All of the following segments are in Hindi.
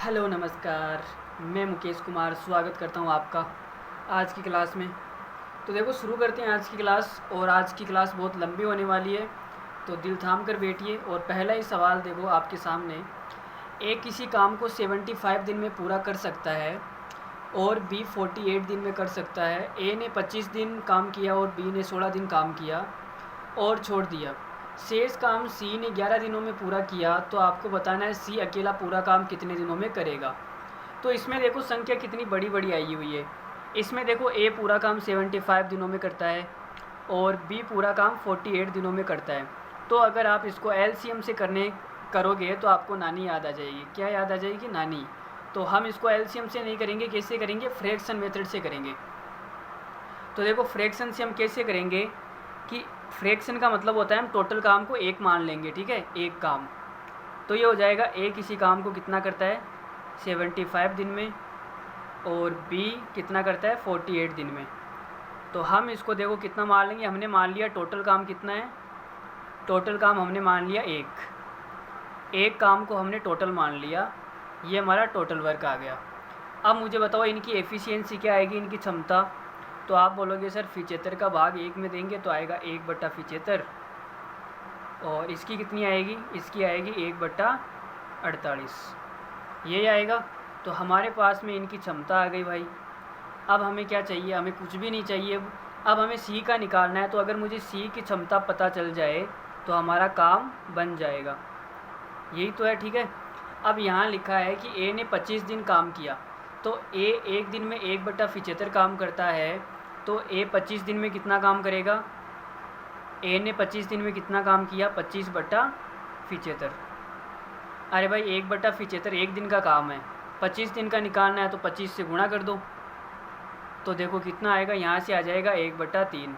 हेलो नमस्कार। मैं मुकेश कुमार स्वागत करता हूँ आपका आज की क्लास में। तो देखो शुरू करते हैं आज की क्लास। और आज की क्लास बहुत लंबी होने वाली है, तो दिल थाम कर बैठिए। और पहला ही सवाल देखो आपके सामने। ए किसी काम को 75 दिन में पूरा कर सकता है और बी 48 दिन में कर सकता है। ए ने 25 दिन काम किया और बी ने 16 दिन काम किया और छोड़ दिया। शेष काम सी ने 11 दिनों में पूरा किया, तो आपको बताना है सी अकेला पूरा काम कितने दिनों में करेगा। तो इसमें देखो संख्या कितनी बड़ी बड़ी आई हुई है। इसमें देखो ए पूरा काम 75 दिनों में करता है और बी पूरा काम 48 दिनों में करता है। तो अगर आप इसको एलसीएम से करोगे तो आपको नानी याद आ जाएगी। क्या याद आ जाएगी? नानी। तो हम इसको एलसीएम से नहीं करेंगे, कैसे करेंगे? फ्रैक्शन मेथड से करेंगे। तो देखो फ्रैक्शन से हम कैसे करेंगे कि फ्रैक्शन का मतलब होता है हम टोटल काम को एक मान लेंगे, ठीक है, एक काम। तो ये हो जाएगा ए किसी काम को कितना करता है 75 दिन में और बी कितना करता है 48 दिन में। तो हम इसको देखो कितना मान लेंगे। हमने मान लिया टोटल काम कितना है, टोटल काम हमने मान लिया एक काम को हमने टोटल मान लिया। ये हमारा टोटल वर्क आ गया। अब मुझे बताओ इनकी एफिशिएंसी क्या आएगी, इनकी क्षमता। तो आप बोलोगे सर 75 का भाग 1 में देंगे तो आएगा 1/75। और इसकी कितनी आएगी? इसकी आएगी 1/48। ये आएगा। तो हमारे पास में इनकी क्षमता आ गई भाई। अब हमें क्या चाहिए? हमें कुछ भी नहीं चाहिए। अब हमें सी का निकालना है। तो अगर मुझे सी की क्षमता पता चल जाए तो हमारा काम बन जाएगा। यही तो है, ठीक है। अब यहाँ लिखा है कि ए ने 25 दिन काम किया। तो ए एक दिन में 1/75 काम करता है। तो ए 25 दिन में कितना काम करेगा? ए ने 25 दिन में कितना काम किया? 25/75। अरे भाई 1/75 एक दिन का काम है। 25 दिन का निकालना है तो 25 से गुणा कर दो। तो देखो कितना आएगा, यहाँ से आ जाएगा 1/3।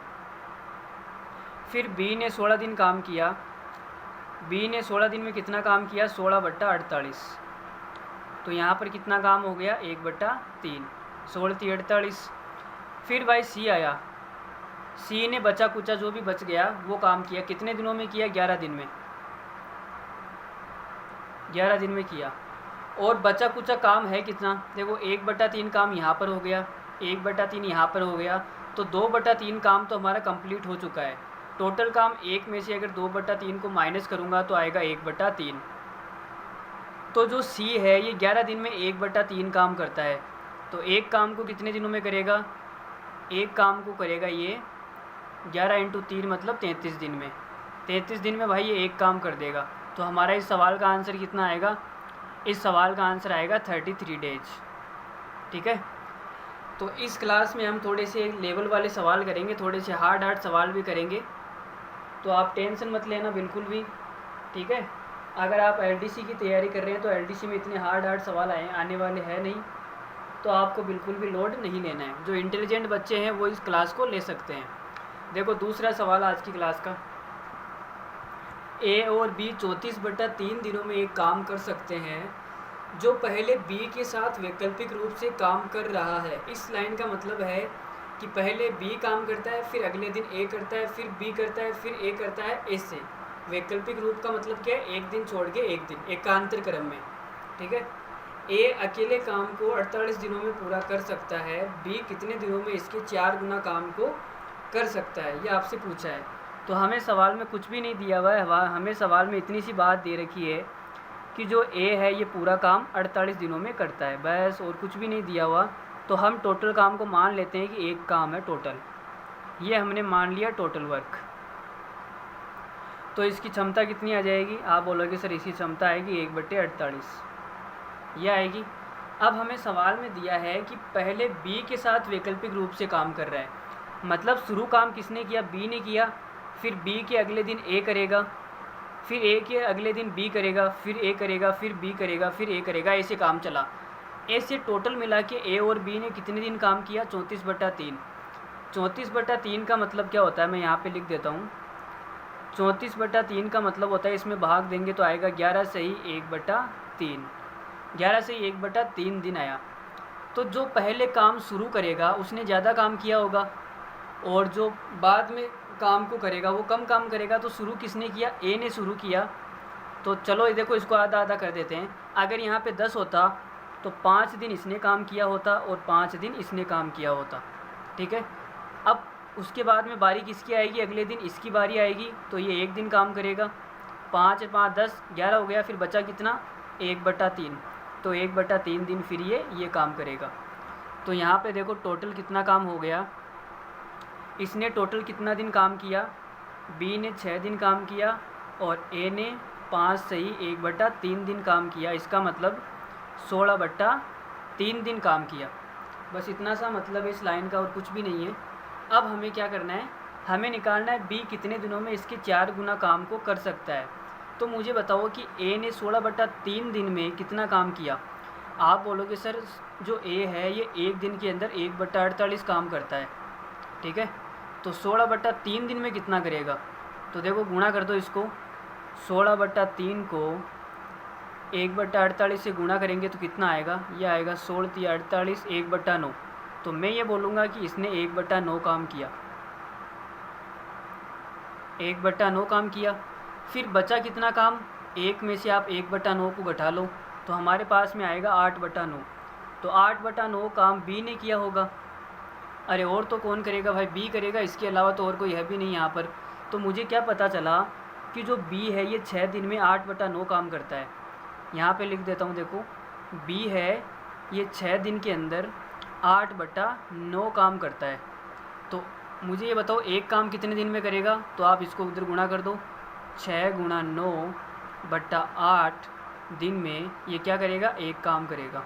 फिर बी ने 16 दिन काम किया। बी ने 16 दिन में कितना काम किया? 16/48। तो यहाँ पर कितना काम हो गया? 1/3। 16×3 = 48। फिर भाई सी आया। सी ने बचा कुचा जो भी बच गया वो काम किया। कितने दिनों में किया? 11 दिन में। 11 दिन में किया। और बचा कुचा काम है कितना? देखो 1/3 काम यहाँ पर हो गया, 1/3 यहाँ पर हो गया। तो 2/3 काम तो हमारा कंप्लीट हो चुका है। टोटल काम 1 में से अगर 2/3 को माइनस करूँगा तो आएगा 1/3। तो जो सी है ये 11 दिन में 1/3 काम करता है। तो एक काम को कितने दिनों में करेगा? एक काम को करेगा ये 11 × 3 मतलब 33 दिन में। 33 दिन में भाई ये एक काम कर देगा। तो हमारा इस सवाल का आंसर कितना आएगा? इस सवाल का आंसर आएगा 33 डेज, ठीक है। तो इस क्लास में हम थोड़े से लेवल वाले सवाल करेंगे, थोड़े से हार्ड सवाल भी करेंगे। तो आप टेंशन मत लेना बिल्कुल भी, ठीक है। अगर आप एलडीसी की तैयारी कर रहे हैं तो एलडीसी में इतने हार्ड सवाल आने वाले हैं नहीं, तो आपको बिल्कुल भी लोड नहीं लेना है। जो इंटेलिजेंट बच्चे हैं वो इस क्लास को ले सकते हैं। देखो दूसरा सवाल आज की क्लास का। ए और बी 34/3 दिनों में एक काम कर सकते हैं जो पहले बी के साथ वैकल्पिक रूप से काम कर रहा है। इस लाइन का मतलब है कि पहले बी काम करता है, फिर अगले दिन ए करता है, फिर बी करता है, फिर ए करता है, ऐसे। वैकल्पिक रूप का मतलब क्या है? एक दिन छोड़ के एक दिन, एकांतर क्रम में, ठीक है। ए अकेले काम को 48 दिनों में पूरा कर सकता है। बी कितने दिनों में इसके 4 गुना काम को कर सकता है? ये आपसे पूछा है। तो हमें सवाल में कुछ भी नहीं दिया हुआ है। हमें सवाल में इतनी सी बात दे रखी है कि जो ए है ये पूरा काम 48 दिनों में करता है, बस, और कुछ भी नहीं दिया हुआ। तो हम टोटल काम को मान लेते हैं कि एक काम है टोटल। ये हमने मान लिया टोटल वर्क। तो इसकी क्षमता कितनी आ जाएगी? आप बोलोगे सर इसकी क्षमता आएगी 1/48, यह आएगी। अब हमें सवाल में दिया है कि पहले बी के साथ वैकल्पिक रूप से काम कर रहा है, मतलब शुरू काम किसने किया? बी ने किया। फिर बी के अगले दिन ए करेगा, फिर ए के अगले दिन बी करेगा, फिर ए करेगा, फिर बी करेगा, फिर ए करेगा, ऐसे काम चला। ऐसे टोटल मिला के ए और बी ने कितने दिन काम किया? 34/3। 34/3 का मतलब क्या होता है? मैं यहाँ पे लिख देता हूँ। 34/3 का मतलब होता है, इसमें भाग देंगे तो आएगा 11 सही 1/3। 11 से 1/3 दिन आया। तो जो पहले काम शुरू करेगा उसने ज़्यादा काम किया होगा, और जो बाद में काम को करेगा वो कम काम करेगा। तो शुरू किसने किया? ए ने शुरू किया। तो चलो ये देखो इसको आधा आधा कर देते हैं। अगर यहाँ पे 10 होता तो 5 दिन इसने काम किया होता और 5 दिन इसने काम किया होता, ठीक है। अब उसके बाद में बारी किसकी आएगी, अगले दिन इसकी बारी आएगी, तो ये 1 दिन काम करेगा। 5 5 10 11 हो गया, फिर बचा कितना, 1/3, तो 1/3 दिन फिर ये काम करेगा। तो यहाँ पे देखो टोटल कितना काम हो गया, इसने टोटल कितना दिन काम किया, बी ने 6 दिन काम किया और ए ने 5 सही 1/3 दिन काम किया। इसका मतलब 16/3 दिन काम किया। बस इतना सा मतलब है इस लाइन का और कुछ भी नहीं है। अब हमें क्या करना है, हमें निकालना है बी कितने दिनों में इसके 4 गुना काम को कर सकता है। तो मुझे बताओ कि ए ने 16/3 दिन में कितना काम किया। आप बोलोगे सर जो ए है ये 1 दिन के अंदर 1/48 काम करता है, ठीक है। तो 16/3 दिन में कितना करेगा, तो देखो गुणा कर दो इसको, 16/3 को 1/48 से गुणा करेंगे तो कितना आएगा, ये आएगा 16×3 = 48, 1/9। तो मैं ये बोलूँगा कि इसने 1/9 काम किया, 1/9 काम किया। फिर बचा कितना काम, 1 में से आप 1/9 को घटा लो तो हमारे पास में आएगा 8/9। तो 8/9 काम बी ने किया होगा। अरे और तो कौन करेगा भाई, बी करेगा, इसके अलावा तो और कोई है भी नहीं यहाँ पर। तो मुझे क्या पता चला कि जो बी है ये 6 दिन में 8/9 काम करता है। यहाँ पे लिख देता हूँ, देखो बी है ये 6 दिन के अंदर 8/9 काम करता है। तो मुझे ये बताओ एक काम कितने दिन में करेगा, तो आप इसको उधर गुणा कर दो, 6 × 9/8 दिन में ये क्या करेगा, एक काम करेगा।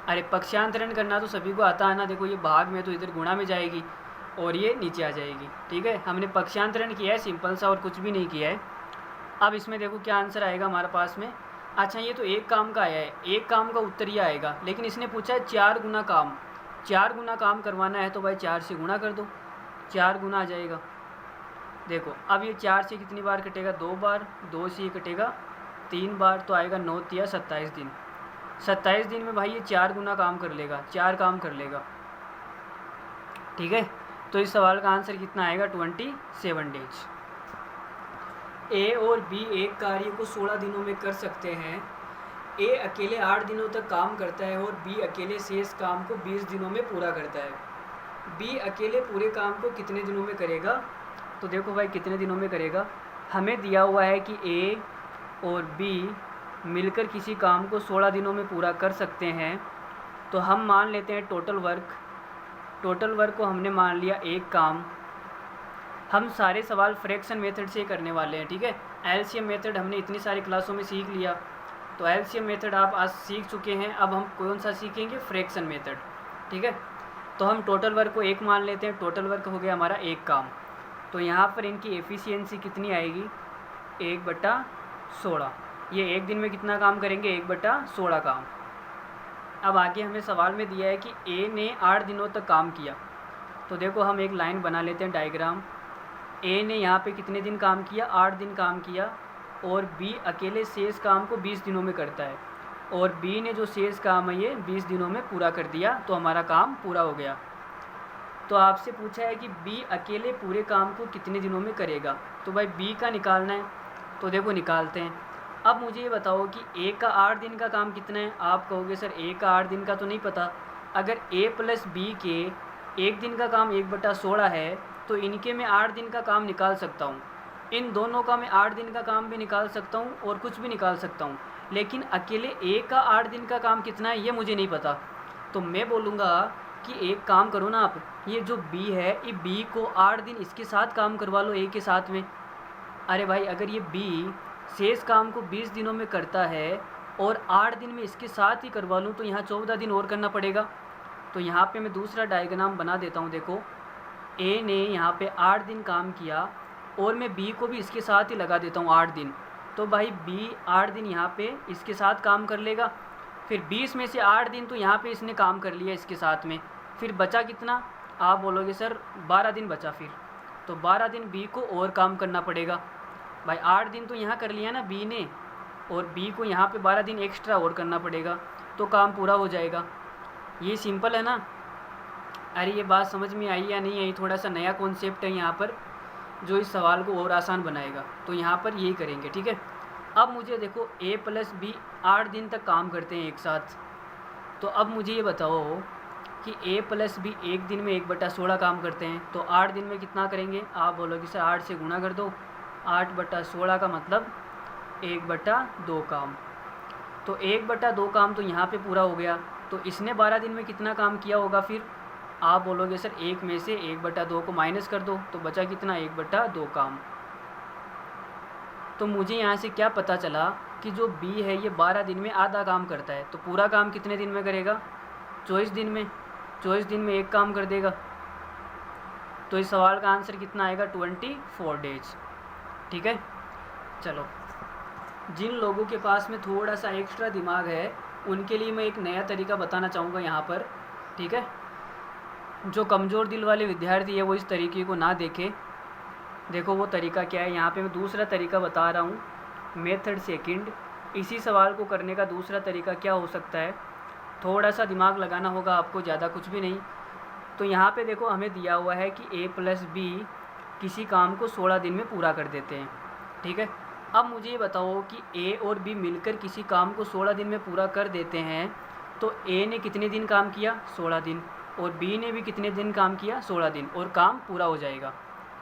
अरे पक्षांतरण करना तो सभी को आता है ना, देखो ये भाग में तो इधर गुणा में जाएगी और ये नीचे आ जाएगी, ठीक है। हमने पक्षांतरण किया है सिंपल सा और कुछ भी नहीं किया है। अब इसमें देखो क्या आंसर आएगा हमारे पास में। अच्छा ये तो एक काम का आया है, एक काम का उत्तर ही आएगा, लेकिन इसने पूछा है 4 गुना काम, 4 गुना काम करवाना है तो भाई 4 से गुणा कर दो, 4 गुना आ जाएगा। देखो अब ये 4 से कितनी बार कटेगा, 2 बार, 2 से ये कटेगा 3 बार, तो आएगा 9 × 3 = 27 दिन। 27 दिन में भाई ये 4 गुना काम कर लेगा, 4 काम कर लेगा, ठीक है। तो इस सवाल का आंसर कितना आएगा, 27 डेज। ए और बी एक कार्य को 16 दिनों में कर सकते हैं। ए अकेले 8 दिनों तक काम करता है और बी अकेले शेष काम को 20 दिनों में पूरा करता है। बी अकेले पूरे काम को कितने दिनों में करेगा, तो देखो भाई कितने दिनों में करेगा, हमें दिया हुआ है कि ए और बी मिलकर किसी काम को 16 दिनों में पूरा कर सकते हैं। तो हम मान लेते हैं टोटल वर्क को हमने मान लिया एक काम। हम सारे सवाल फ्रैक्शन मेथड से करने वाले हैं, ठीक है। एलसीएम मेथड हमने इतनी सारी क्लासों में सीख लिया, तो एलसीएम मेथड आप आज सीख चुके हैं। अब हम कौन सा सीखेंगे, फ्रैक्शन मेथड, ठीक है। तो हम टोटल वर्क को एक मान लेते हैं, टोटल वर्क हो गया हमारा एक काम। तो यहाँ पर इनकी एफिशिएंसी कितनी आएगी, 1/16। ये एक दिन में कितना काम करेंगे, 1/16 काम। अब आगे हमें सवाल में दिया है कि ए ने 8 दिनों तक काम किया। तो देखो हम एक लाइन बना लेते हैं, डायग्राम। ए ने यहाँ पे कितने दिन काम किया, 8 दिन काम किया, और बी अकेले शेष काम को 20 दिनों में करता है, और बी ने जो शेष काम है ये 20 दिनों में पूरा कर दिया, तो हमारा काम पूरा हो गया। तो आपसे पूछा है कि बी अकेले पूरे काम को कितने दिनों में करेगा, तो भाई बी का निकालना है, तो देखो निकालते हैं। अब मुझे ये बताओ कि ए का 8 दिन का काम कितना है। आप कहोगे सर ए का 8 दिन का तो नहीं पता। अगर ए प्लस बी के एक दिन का काम 1/16 है, तो इनके मैं 8 दिन का काम निकाल सकता हूँ। इन दोनों का मैं 8 दिन का काम भी निकाल सकता हूँ और कुछ भी निकाल सकता हूँ, लेकिन अकेले ए का 8 दिन का काम कितना है ये मुझे नहीं पता। तो मैं बोलूँगा कि एक काम करो ना आप, ये जो बी है ये बी को 8 दिन इसके साथ काम करवा लो, ए के साथ में। अरे भाई अगर ये बी शेष काम को 20 दिनों में करता है और 8 दिन में इसके साथ ही करवा लूँ, तो यहाँ 14 दिन और करना पड़ेगा। तो यहाँ पे मैं दूसरा डायग्राम बना देता हूँ। देखो ए ने यहाँ पे 8 दिन काम किया और मैं बी को भी इसके साथ ही लगा देता हूँ 8 दिन। तो भाई बी 8 दिन यहाँ पे इसके साथ काम कर लेगा, फिर 20 में से 8 दिन तो यहाँ पे इसने काम कर लिया इसके साथ में, फिर बचा कितना, आप बोलोगे सर 12 दिन बचा। फिर तो 12 दिन बी को और काम करना पड़ेगा। भाई 8 दिन तो यहाँ कर लिया ना बी ने, और बी को यहाँ पे 12 दिन एक्स्ट्रा और करना पड़ेगा, तो काम पूरा हो जाएगा। ये सिंपल है ना। अरे ये बात समझ में आई या नहीं आई, थोड़ा सा नया कॉन्सेप्ट है यहाँ पर जो इस सवाल को और आसान बनाएगा। तो यहाँ पर यही करेंगे, ठीक है। अब मुझे देखो A प्लस बी 8 दिन तक काम करते हैं एक साथ। तो अब मुझे ये बताओ कि A प्लस बी एक दिन में 1/16 काम करते हैं, तो 8 दिन में कितना करेंगे? आप बोलोगे सर 8 से गुणा कर दो, 8/16 का मतलब 1/2 काम। तो 1/2 काम तो यहाँ पे पूरा हो गया। तो इसने 12 दिन में कितना काम किया होगा फिर? आप बोलोगे सर 1 में से 1/2 को माइनस कर दो, तो बचा कितना? 1/2 काम। तो मुझे यहाँ से क्या पता चला कि जो B है ये 12 दिन में आधा काम करता है। तो पूरा काम कितने दिन में करेगा? 24 दिन में। 24 दिन में एक काम कर देगा। तो इस सवाल का आंसर कितना आएगा? 24 डेज। ठीक है, चलो। जिन लोगों के पास में थोड़ा सा एक्स्ट्रा दिमाग है उनके लिए मैं एक नया तरीका बताना चाहूँगा यहाँ पर। ठीक है, जो कमज़ोर दिल वाले विद्यार्थी है वो इस तरीके को ना देखें। देखो वो तरीका क्या है, यहाँ पे मैं दूसरा तरीका बता रहा हूँ, मेथड सेकंड। इसी सवाल को करने का दूसरा तरीका क्या हो सकता है? थोड़ा सा दिमाग लगाना होगा आपको, ज़्यादा कुछ भी नहीं। तो यहाँ पे देखो हमें दिया हुआ है कि A प्लस बी किसी काम को 16 दिन में पूरा कर देते हैं। ठीक है, अब मुझे ये बताओ कि A और B मिलकर किसी काम को 16 दिन में पूरा कर देते हैं, तो A ने कितने दिन काम किया? 16 दिन। और B ने भी कितने दिन काम किया? 16 दिन। और काम पूरा हो जाएगा।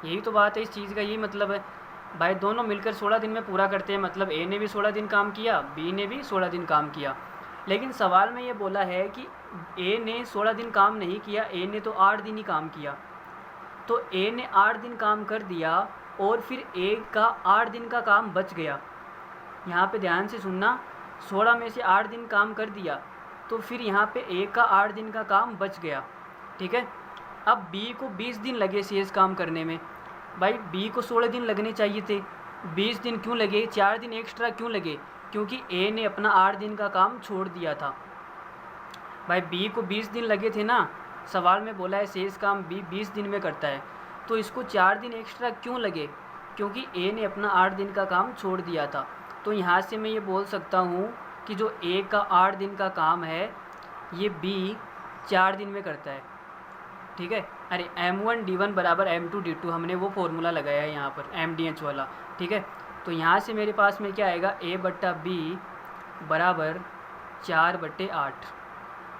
यही तो बात है इस चीज़ का, यही मतलब है भाई, दोनों मिलकर 16 दिन में पूरा करते हैं, मतलब A ने भी 16 दिन काम किया, B ने भी 16 दिन काम किया। लेकिन सवाल में ये बोला है कि A ने 16 दिन काम नहीं किया, A ने तो 8 दिन ही काम किया। तो A ने 8 दिन काम कर दिया और फिर A का 8 दिन का काम बच गया। यहाँ पे ध्यान से सुनना, 16 में से 8 दिन काम कर दिया, तो फिर यहाँ पे A का 8 दिन का काम बच गया। ठीक है, अब B को 20 दिन लगे शेष काम करने में। भाई B को 16 दिन लगने चाहिए थे, 20 दिन क्यों लगे? 4 दिन एक्स्ट्रा क्यों लगे? क्योंकि A ने अपना 8 दिन का काम छोड़ दिया था। भाई B को 20 दिन लगे थे ना, सवाल में बोला है शेष काम B 20 दिन में करता है, तो इसको 4 दिन एक्स्ट्रा क्यों लगे? क्योंकि A ने अपना 8 दिन का काम छोड़ दिया था। तो यहाँ से मैं ये बोल सकता हूँ कि जो A का 8 दिन का काम है ये B 4 दिन में करता है। ठीक है, अरे M1D1 बराबर M2D2 हमने वो फॉर्मूला लगाया है यहाँ पर, MDH वाला। ठीक है, तो यहाँ से मेरे पास में क्या आएगा? A/B बराबर 4/8।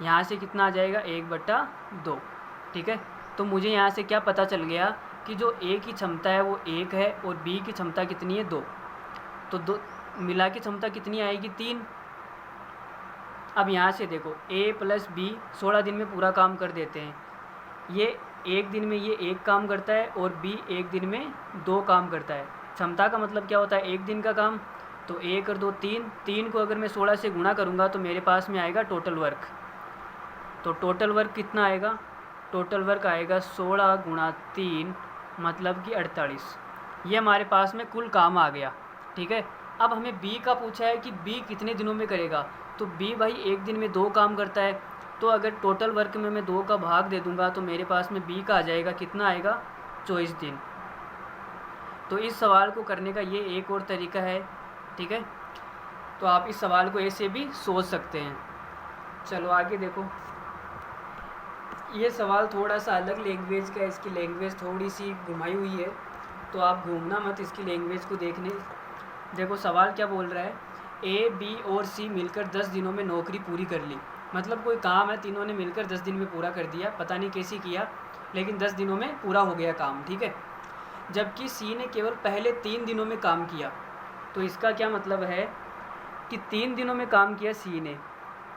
यहाँ से कितना आ जाएगा? 1/2। ठीक है, तो मुझे यहाँ से क्या पता चल गया कि जो A की क्षमता है वो 1 है और B की क्षमता कितनी है? 2। तो 2 मिला की क्षमता कितनी आएगी? 3। अब यहाँ से देखो A प्लस B 16 दिन में पूरा काम कर देते हैं। ये एक दिन में ये एक काम करता है और B एक दिन में 2 काम करता है। क्षमता का मतलब क्या होता है? एक दिन का काम। तो 1 और 2 3, 3 को अगर मैं 16 से गुणा करूँगा तो मेरे पास में आएगा टोटल वर्क। तो टोटल वर्क कितना आएगा? टोटल वर्क आएगा 16 × 3 मतलब कि 48। ये हमारे पास में कुल काम आ गया। ठीक है, अब हमें B का पूछा है कि B कितने दिनों में करेगा। तो B भाई एक दिन में 2 काम करता है, तो अगर टोटल वर्क में मैं 2 का भाग दे दूंगा तो मेरे पास में B का आ जाएगा, कितना आएगा? 24 दिन। तो इस सवाल को करने का ये एक और तरीका है। ठीक है, तो आप इस सवाल को ऐसे भी सोच सकते हैं। चलो आगे देखो, ये सवाल थोड़ा सा अलग लैंग्वेज का है, इसकी लैंग्वेज थोड़ी सी घुमाई हुई है, तो आप घूमना मत इसकी लैंग्वेज को देखने। देखो सवाल क्या बोल रहा है, A, B और C मिलकर 10 दिनों में नौकरी पूरी कर ली। मतलब कोई काम है, तीनों ने मिलकर 10 दिन में पूरा कर दिया, पता नहीं कैसे किया, लेकिन 10 दिनों में पूरा हो गया काम। ठीक है, जबकि C ने केवल पहले 3 दिनों में काम किया। तो इसका क्या मतलब है कि 3 दिनों में काम किया C ने,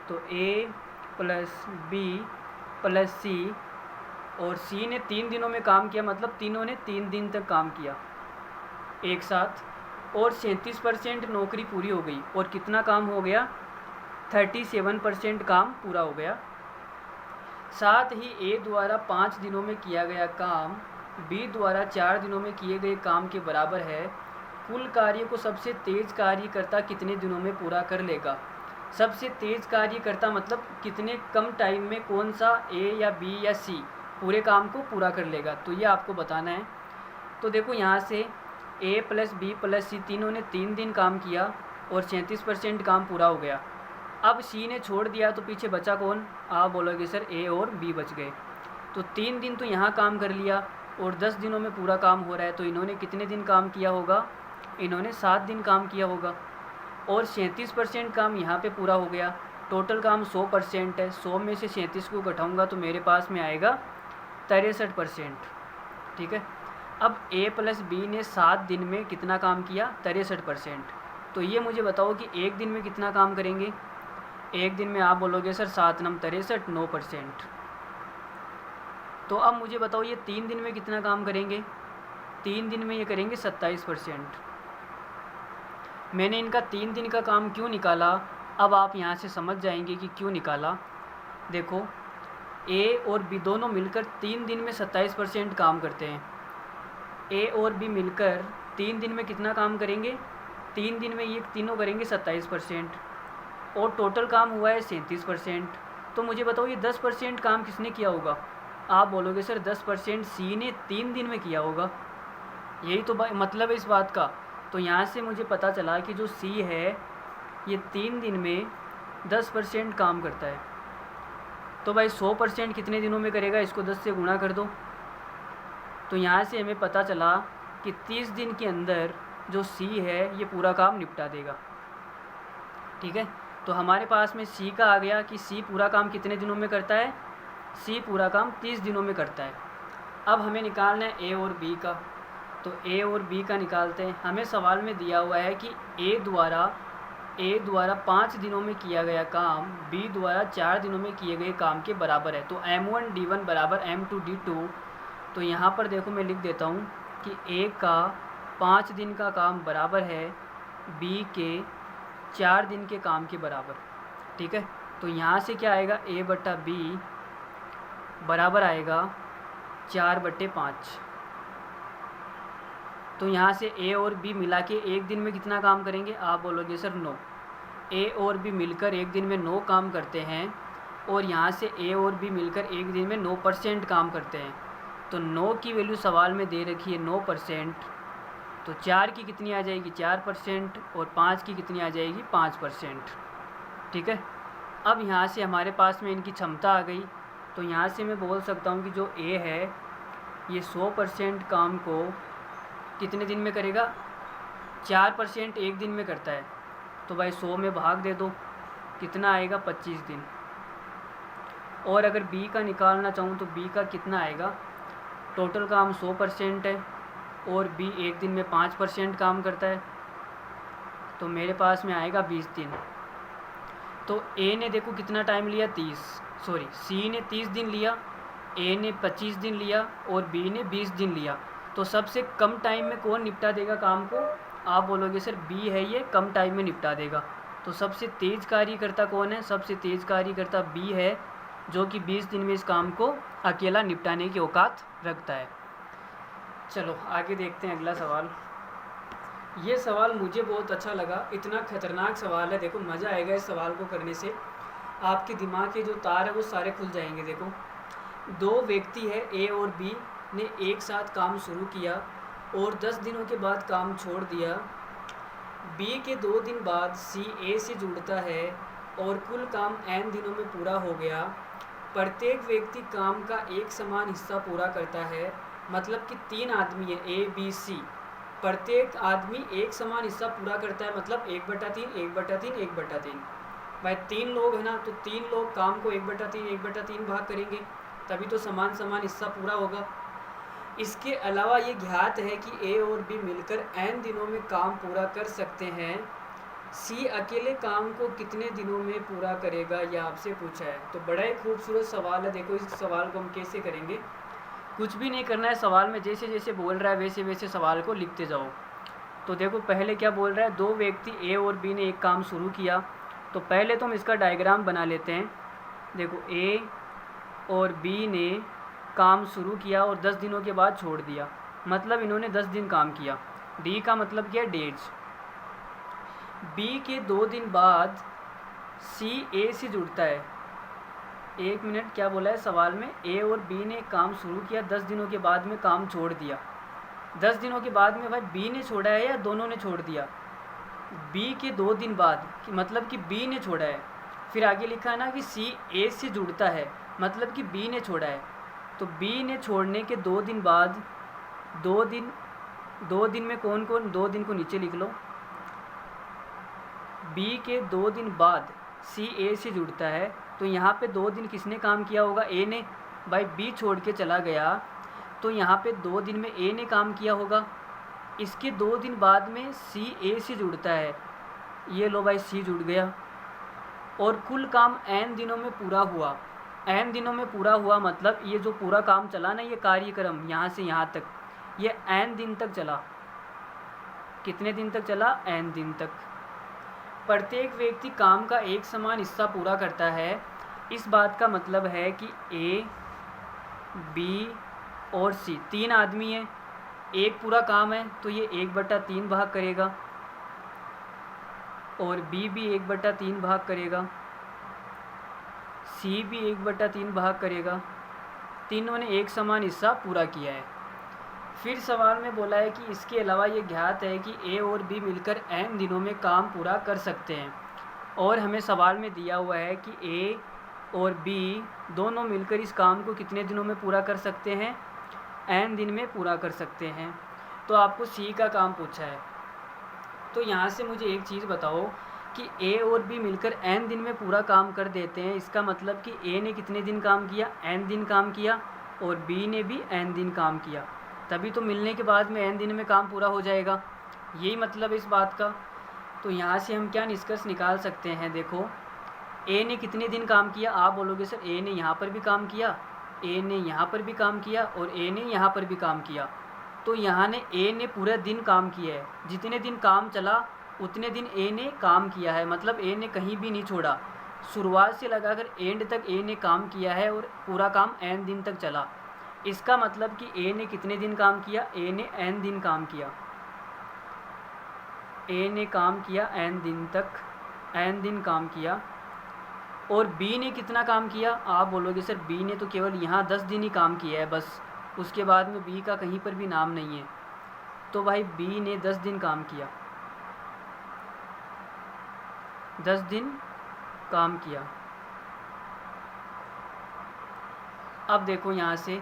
तो A plus B plus C, और C ने 3 दिनों में काम किया, मतलब तीनों ने 3 दिन तक काम किया एक साथ, और 37% नौकरी पूरी हो गई। और कितना काम हो गया? 37% काम पूरा हो गया। साथ ही A द्वारा 5 दिनों में किया गया काम B द्वारा 4 दिनों में किए गए काम के बराबर है। कुल कार्य को सबसे तेज़ कार्यकर्ता कितने दिनों में पूरा कर लेगा? सबसे तेज़ कार्यकर्ता मतलब कितने कम टाइम में कौन सा A या B या C पूरे काम को पूरा कर लेगा, तो ये आपको बताना है। तो देखो यहाँ से A plus B plus C तीनों ने 3 दिन काम किया और 37% काम पूरा हो गया। अब C ने छोड़ दिया तो पीछे बचा कौन? आप बोलोगे सर A और B बच गए। तो 3 दिन तो यहाँ काम कर लिया और 10 दिनों में पूरा काम हो रहा है, तो इन्होंने कितने दिन काम किया होगा? इन्होंने 7 दिन काम किया होगा। और 37% काम यहाँ पे पूरा हो गया। टोटल काम 100% है, 100 में से 37 को घटाऊँगा तो मेरे पास में आएगा 63%। ठीक है। अब A प्लस बी ने 7 दिन में कितना काम किया? 63%। तो ये मुझे बताओ कि एक दिन में कितना काम करेंगे? एक दिन में आप बोलोगे सर 7 नम 63, 9%। तो अब मुझे बताओ ये 3 दिन में कितना काम करेंगे? 3 दिन में ये करेंगे 27%। मैंने इनका 3 दिन का काम क्यों निकाला, अब आप यहाँ से समझ जाएंगे कि क्यों निकाला। देखो A और B दोनों मिलकर 3 दिन में 27% काम करते हैं। A और B मिलकर 3 दिन में कितना काम करेंगे? 3 दिन में ये तीनों करेंगे 27% और टोटल काम हुआ है 37%। तो मुझे बताओ ये 10% काम किसने किया होगा? आप बोलोगे सर 10% C ने 3 दिन में किया होगा। यही तो मतलब है इस बात का। तो यहाँ से मुझे पता चला कि जो C है ये 3 दिन में 10% काम करता है। तो भाई 100% कितने दिनों में करेगा? इसको 10 से गुणा कर दो। तो यहाँ से हमें पता चला कि 30 दिन के अंदर जो C है ये पूरा काम निपटा देगा। ठीक है। तो हमारे पास में C का आ गया कि C पूरा काम कितने दिनों में करता है? C पूरा काम 30 दिनों में करता है। अब हमें निकालना है A और B का। तो A और B का निकालते हैं। हमें सवाल में दिया हुआ है कि A द्वारा 5 दिनों में किया गया काम B द्वारा 4 दिनों में किए गए काम के बराबर है। तो M1D1 बराबर M2D2। तो यहाँ पर देखो मैं लिख देता हूँ कि A का 5 दिन का काम बराबर है B के 4 दिन के काम के बराबर। ठीक है। तो यहाँ से क्या आएगा? A बट्टा B बराबर आएगा 4/5। तो यहाँ से A और B मिला के एक दिन में कितना काम करेंगे? आप बोलोगे सर 9। A और B मिलकर एक दिन में 9 काम करते हैं और यहाँ से A और B मिलकर एक दिन में 9% काम करते हैं। तो 9 की वैल्यू सवाल में दे रखी है 9%। तो 4 की कितनी आ जाएगी? 4% और 5 की कितनी आ जाएगी? 5%। ठीक है। अब यहाँ से हमारे पास में इनकी क्षमता आ गई। तो यहाँ से मैं बोल सकता हूँ कि जो A है ये 100% काम को कितने दिन में करेगा? 4% एक दिन में करता है। तो भाई 100 में भाग दे दो, कितना आएगा? 25 दिन। और अगर B का निकालना चाहूँ तो B का कितना आएगा? टोटल काम 100% है और B एक दिन में 5% काम करता है। तो मेरे पास में आएगा 20 दिन। तो A ने देखो कितना टाइम लिया? C ने 30 दिन लिया, A ने 25 दिन लिया और B ने 20 दिन लिया। तो सबसे कम टाइम में कौन निपटा देगा काम को? आप बोलोगे सर B है, ये कम टाइम में निपटा देगा। तो सबसे तेज़ कार्यकर्ता कौन है? सबसे तेज़ कार्यकर्ता B है, जो कि 20 दिन में इस काम को अकेला निपटाने की औकात रखता है। चलो आगे देखते हैं अगला सवाल। ये सवाल मुझे बहुत अच्छा लगा, इतना ख़तरनाक सवाल है। देखो मज़ा आएगा इस सवाल को करने से, आपके दिमाग के जो तार है वो सारे खुल जाएंगे। देखो 2 व्यक्ति है A और B ने एक साथ काम शुरू किया और 10 दिनों के बाद काम छोड़ दिया। B के 2 दिन बाद C A से जुड़ता है और कुल काम n दिनों में पूरा हो गया। प्रत्येक व्यक्ति काम का एक समान हिस्सा पूरा करता है। मतलब कि 3 आदमी है A B C, प्रत्येक आदमी एक समान हिस्सा पूरा करता है। मतलब 1/3 1/3 1/3। भाई 3 लोग हैं ना, तो 3 लोग काम को 1/3 1/3 भाग करेंगे, तभी तो समान समान हिस्सा पूरा होगा। इसके अलावा ये ज्ञात है कि A और B मिलकर n दिनों में काम पूरा कर सकते हैं। C अकेले काम को कितने दिनों में पूरा करेगा, यह आपसे पूछा है। तो बड़ा ही खूबसूरत सवाल है। देखो इस सवाल को हम कैसे करेंगे, कुछ भी नहीं करना है। सवाल में जैसे जैसे बोल रहा है वैसे वैसे सवाल को लिखते जाओ। तो देखो पहले क्या बोल रहा है? 2 व्यक्ति A और B ने एक काम शुरू किया। तो पहले तो हम इसका डायग्राम बना लेते हैं। देखो A और B ने काम शुरू किया और 10 दिनों के बाद छोड़ दिया, मतलब इन्होंने 10 दिन काम किया। D का मतलब क्या? डेज। B के 2 दिन बाद C A से जुड़ता है। 1 मिनट, क्या बोला है सवाल में? A और B ने काम शुरू किया, 10 दिनों के बाद में काम छोड़ दिया। 10 दिनों के बाद में भाई B ने छोड़ा है या दोनों ने छोड़ दिया? B के 2 दिन बाद, मतलब कि B ने छोड़ा है। फिर आगे लिखा है ना कि C A से जुड़ता है, मतलब कि B ने छोड़ा है। तो B ने छोड़ने के 2 दिन बाद, 2 दिन में कौन कौन? 2 दिन को नीचे लिख लो। बी के 2 दिन बाद सी ए से जुड़ता है, तो यहाँ पे 2 दिन किसने काम किया होगा? ए ने। भाई बी छोड़ के चला गया तो यहाँ पे 2 दिन में ए ने काम किया होगा। इसके 2 दिन बाद में सी ए से जुड़ता है, ये लो भाई सी जुड़ गया, और कुल काम n दिनों में पूरा हुआ। n दिनों में पूरा हुआ मतलब ये जो पूरा काम चला ना, ये कार्यक्रम यहाँ से यहाँ तक, ये n दिन तक चला। कितने दिन तक चला? n दिन तक। प्रत्येक व्यक्ति काम का एक समान हिस्सा पूरा करता है। इस बात का मतलब है कि ए, बी और सी 3 आदमी हैं, एक पूरा काम है तो ये 1/3 भाग करेगा, और बी भी 1/3 भाग करेगा, सी भी 1/3 भाग करेगा। तीनों ने एक समान हिस्सा पूरा किया है। फिर सवाल में बोला है कि इसके अलावा ये ज्ञात है कि ए और बी मिलकर n दिनों में काम पूरा कर सकते हैं, और हमें सवाल में दिया हुआ है कि ए और बी दोनों मिलकर इस काम को कितने दिनों में पूरा कर सकते हैं? n दिन में पूरा कर सकते हैं। तो आपको सी का काम पूछा है, तो यहाँ से मुझे एक चीज़ बताओ कि ए और बी मिलकर n दिन में पूरा काम कर देते हैं, इसका मतलब कि ए ने कितने दिन काम किया? n दिन काम किया, और बी ने भी n दिन काम किया, तभी तो मिलने के बाद में n दिन में काम पूरा हो जाएगा। यही मतलब है इस बात का। तो यहाँ से हम क्या निष्कर्ष निकाल सकते हैं? देखो, ए ने कितने दिन काम किया? आप बोलोगे सर ए ने यहाँ पर भी काम किया, ए ने यहाँ पर भी काम किया, और ए ने यहाँ पर भी काम किया। तो यहाँ ने ए ने पूरा दिन काम किया है, जितने दिन काम चला उतने दिन ए ने काम किया है, मतलब ए ने कहीं भी नहीं छोड़ा, शुरुआत से लगाकर एंड तक ए ने काम किया है, और पूरा काम n दिन तक चला। इसका मतलब कि ए ने कितने दिन काम किया? ए ने n दिन काम किया, ए ने काम किया n दिन तक, n दिन काम किया। और बी ने कितना काम किया? आप बोलोगे सर बी ने तो केवल यहाँ 10 दिन ही काम किया है बस, उसके बाद में बी का कहीं पर भी नाम नहीं है। तो भाई बी ने 10 दिन काम किया, 10 दिन काम किया। अब देखो यहाँ से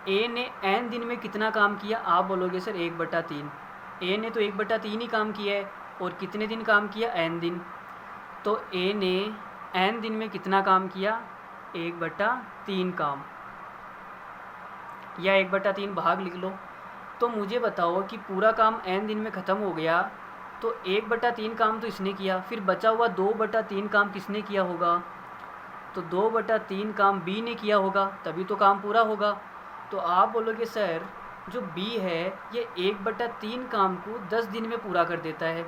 ए ने n दिन में कितना काम किया? आप बोलोगे सर 1/3। ए ने तो 1/3 ही काम किया है, और कितने दिन काम किया? n दिन। तो ए ने n दिन में कितना काम किया? 1/3 काम, या 1/3 भाग लिख लो। तो मुझे बताओ कि पूरा काम n दिन में ख़त्म हो गया, तो 1/3 काम तो इसने किया, फिर बचा हुआ 2/3 काम किसने किया होगा? तो 2/3 काम बी ने किया होगा, तभी तो काम पूरा होगा। तो आप बोलोगे सर जो बी है ये 1/3 काम को 10 दिन में पूरा कर देता है,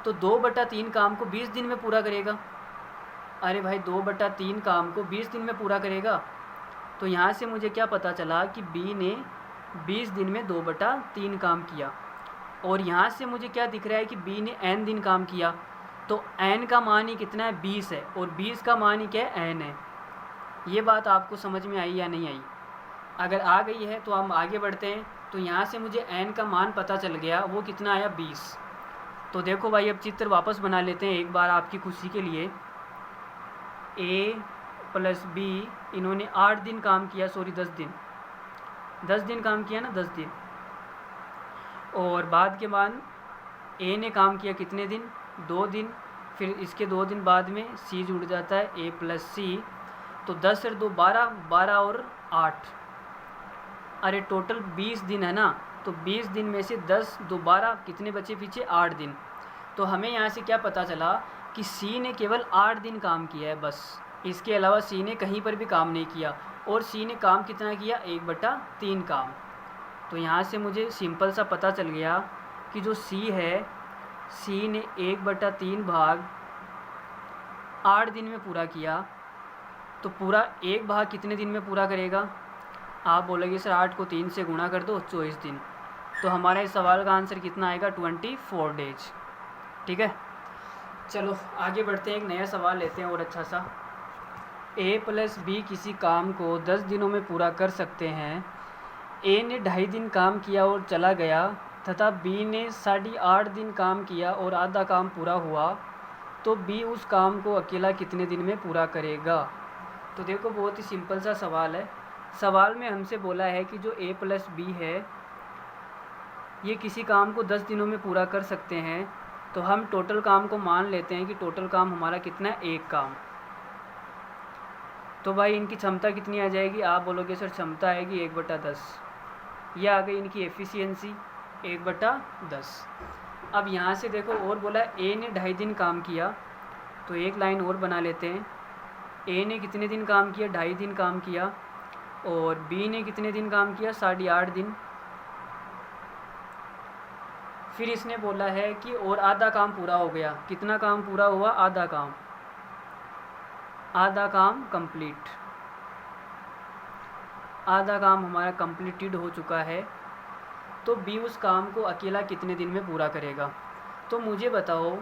तो 2/3 काम को 20 दिन में पूरा करेगा। अरे भाई 2/3 काम को 20 दिन में पूरा करेगा, तो यहाँ से मुझे क्या पता चला कि बी ने 20 दिन में 2/3 काम किया। और यहाँ से मुझे क्या दिख रहा है कि बी ने n दिन काम किया, तो n का मान ही कितना है? 20 है, और 20 का मान ही क्या है? n है। ये बात आपको समझ में आई या नहीं आई? अगर आ गई है तो हम आगे बढ़ते हैं। तो यहाँ से मुझे n का मान पता चल गया, वो कितना आया? 20। तो देखो भाई अब चित्र वापस बना लेते हैं एक बार आपकी खुशी के लिए। a + b इन्होंने 8 दिन काम किया, सॉरी 10 दिन, 10 दिन काम किया ना, 10 दिन। और बाद के बाद a ने काम किया कितने दिन? 2 दिन। फिर इसके 2 दिन बाद में c जुड़ जाता है, a + c, तो 10 और 2 12, 12 और 8, अरे टोटल 20 दिन है ना, तो 20 दिन में से 10 2 12, कितने बचे पीछे? 8 दिन। तो हमें यहाँ से क्या पता चला कि c ने केवल 8 दिन काम किया है बस, इसके अलावा c ने कहीं पर भी काम नहीं किया। और c ने काम कितना किया? 1/3 काम। तो यहाँ से मुझे सिंपल सा पता चल गया कि जो c है, c ने 1/3 भाग 8 दिन में पूरा किया, तो पूरा 1 भाग कितने दिन में पूरा करेगा? आप बोलेंगे सर 8 को 3 से गुणा कर दो, 24 दिन। तो हमारा इस सवाल का आंसर कितना आएगा? 24 डेज। ठीक है, चलो आगे बढ़ते हैं, एक नया सवाल लेते हैं और अच्छा सा। a + b किसी काम को 10 दिनों में पूरा कर सकते हैं। a ने 2.5 दिन काम किया और चला गया, तथा b ने 8.5 दिन काम किया और आधा काम पूरा हुआ, तो b उस काम को अकेला कितने दिन में पूरा करेगा? तो देखो बहुत ही सिंपल सा सवाल है। सवाल में हमसे बोला है कि जो a + b है ये किसी काम को 10 दिनों में पूरा कर सकते हैं, तो हम टोटल काम को मान लेते हैं कि टोटल काम हमारा कितना है, एक काम। तो भाई इनकी क्षमता कितनी आ जाएगी, आप बोलोगे सर क्षमता आएगी 1/10। यह आ गई इनकी एफिशिएंसी 1/10। अब यहाँ से देखो और बोला ए ने 2.5 दिन काम किया, तो एक लाइन और बना लेते हैं। ए ने कितने दिन काम किया, 2.5 दिन काम किया, और बी ने कितने दिन काम किया, 8.5 दिन। फिर इसने बोला है कि और आधा काम पूरा हो गया। कितना काम पूरा हुआ, आधा काम, आधा काम कंप्लीट, आधा काम हमारा कंप्लीटेड हो चुका है। तो बी उस काम को अकेला कितने दिन में पूरा करेगा। तो मुझे बताओ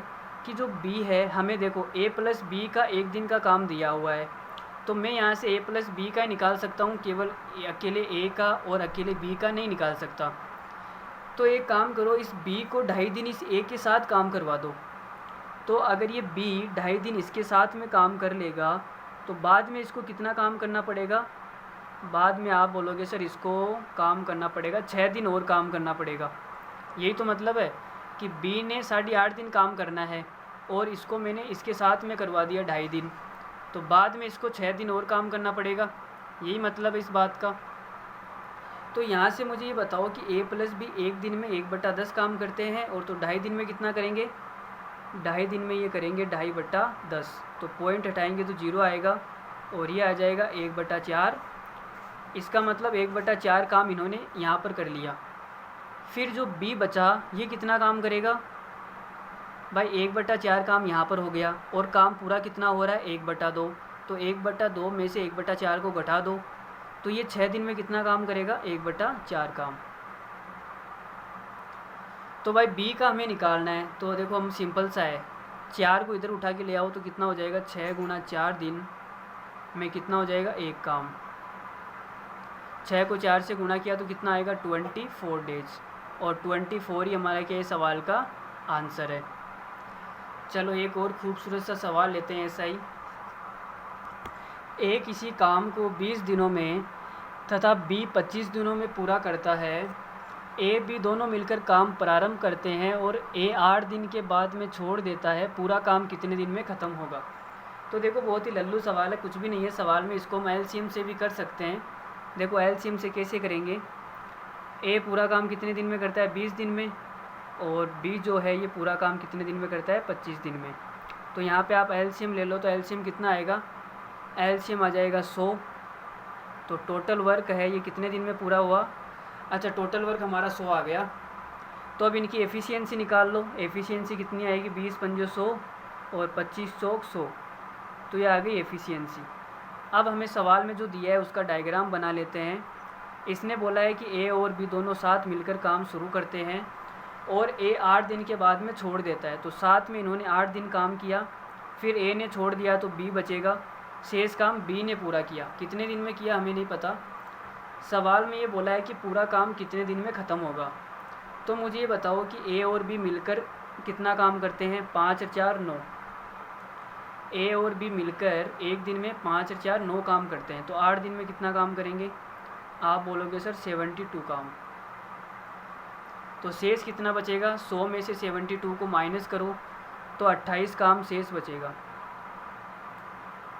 कि जो बी है, हमें देखो a प्लस बी का एक दिन का काम दिया हुआ है, तो मैं यहाँ से a प्लस बी का निकाल सकता हूँ, केवल अकेले a का और अकेले b का नहीं निकाल सकता। तो एक काम करो, इस b को 2.5 दिन इस a के साथ काम करवा दो। तो अगर ये b 2.5 दिन इसके साथ में काम कर लेगा, तो बाद में इसको कितना काम करना पड़ेगा, बाद में आप बोलोगे सर इसको काम करना पड़ेगा 6 दिन और काम करना पड़ेगा। यही तो मतलब है कि b ने 8.5 दिन काम करना है और इसको मैंने इसके साथ में करवा दिया 2.5 दिन, तो बाद में इसको 6 दिन और काम करना पड़ेगा। यही मतलब है इस बात का। तो यहाँ से मुझे ये बताओ कि a प्लस बी एक दिन में 1/10 काम करते हैं, और तो 2.5 दिन में कितना करेंगे, 2.5 दिन में ये करेंगे 2.5/10। तो पॉइंट हटाएंगे तो 0 आएगा और ये आ जाएगा 1/4। इसका मतलब 1/4 काम इन्होंने यहाँ पर कर लिया। फिर जो b बचा ये कितना काम करेगा, भाई 1/4 काम यहाँ पर हो गया, और काम पूरा कितना हो रहा है, 1/2। तो 1/2 में से 1/4 को घटा दो, तो ये 6 दिन में कितना काम करेगा, 1/4 काम। तो भाई b का हमें निकालना है। तो देखो हम सिंपल सा है, 4 को इधर उठा के ले आओ तो कितना हो जाएगा, 6 गुणा 4 दिन में कितना हो जाएगा, एक काम। 6 को 4 से गुणा किया तो कितना आएगा, 24 डेज, और 24 ही हमारा क्या सवाल का आंसर है। चलो एक और खूबसूरत सा सवाल लेते हैं ऐसा ही। ए किसी काम को 20 दिनों में तथा बी 25 दिनों में पूरा करता है। ए बी दोनों मिलकर काम प्रारंभ करते हैं और ए 8 दिन के बाद में छोड़ देता है। पूरा काम कितने दिन में ख़त्म होगा। तो देखो बहुत ही लल्लू सवाल है, कुछ भी नहीं है सवाल में। इसको हम एलसीएम से भी कर सकते हैं। देखो एलसीएम से कैसे करेंगे, ए पूरा काम कितने दिन में करता है, 20 दिन में, और बी जो है ये पूरा काम कितने दिन में करता है, 25 दिन में। तो यहाँ पे आप एलसीएम ले लो, तो एलसीएम कितना आएगा, एलसीएम आ जाएगा 100। तो टोटल वर्क है ये कितने दिन में पूरा हुआ, अच्छा टोटल वर्क हमारा 100 आ गया। तो अब इनकी एफिशिएंसी निकाल लो। एफिशिएंसी कितनी आएगी, 20 पंजे 100 और 25 चौक 100। तो ये आ गई एफिशिएंसी। अब हमें सवाल में जो दिया है उसका डायग्राम बना लेते हैं। इसने बोला है कि ए और बी दोनों साथ मिलकर काम शुरू करते हैं और ए 8 दिन के बाद में छोड़ देता है। तो साथ में इन्होंने 8 दिन काम किया, फिर ए ने छोड़ दिया तो बी बचेगा। शेष काम बी ने पूरा किया। कितने दिन में किया हमें नहीं पता। सवाल में ये बोला है कि पूरा काम कितने दिन में ख़त्म होगा। तो मुझे ये बताओ कि ए और बी मिलकर कितना काम करते हैं, 5 और 4 9। ए और बी मिलकर एक दिन में 5 और 4 9 काम करते हैं। तो 8 दिन में कितना काम करेंगे, आप बोलोगे सर 72 काम। तो शेष कितना बचेगा, 100 में से 72 को माइनस करो तो 28 काम शेष बचेगा।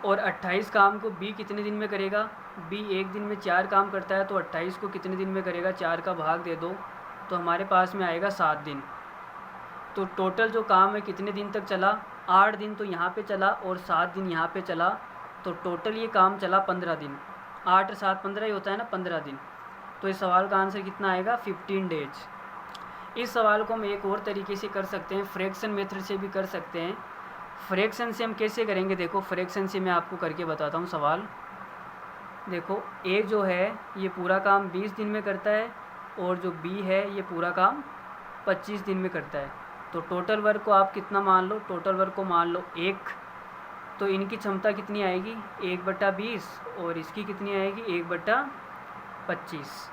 और 28 काम को बी कितने दिन में करेगा, बी एक दिन में 4 काम करता है, तो 28 को कितने दिन में करेगा, 4 का भाग दे दो तो हमारे पास में आएगा 7 दिन। तो टोटल जो काम है कितने दिन तक चला, 8 दिन तो यहाँ पे चला और 7 दिन यहाँ पे चला। तो टोटल ये काम चला 15 दिन। 8 और 7 15 ही होता है ना, 15 दिन। तो इस सवाल का आंसर कितना आएगा, 15 डेज। इस सवाल को हम एक और तरीके से कर सकते हैं, फ्रैक्शन मेथड से भी कर सकते हैं। फ्रैक्शन से हम कैसे करेंगे, देखो फ्रैक्शन से मैं आपको करके बताता हूँ सवाल। देखो ए जो है ये पूरा काम 20 दिन में करता है और जो बी है ये पूरा काम 25 दिन में करता है। तो टोटल वर्क को आप कितना मान लो, टोटल वर्क को मान लो 1। तो इनकी क्षमता कितनी आएगी, 1/20, और इसकी कितनी आएगी, 1/25।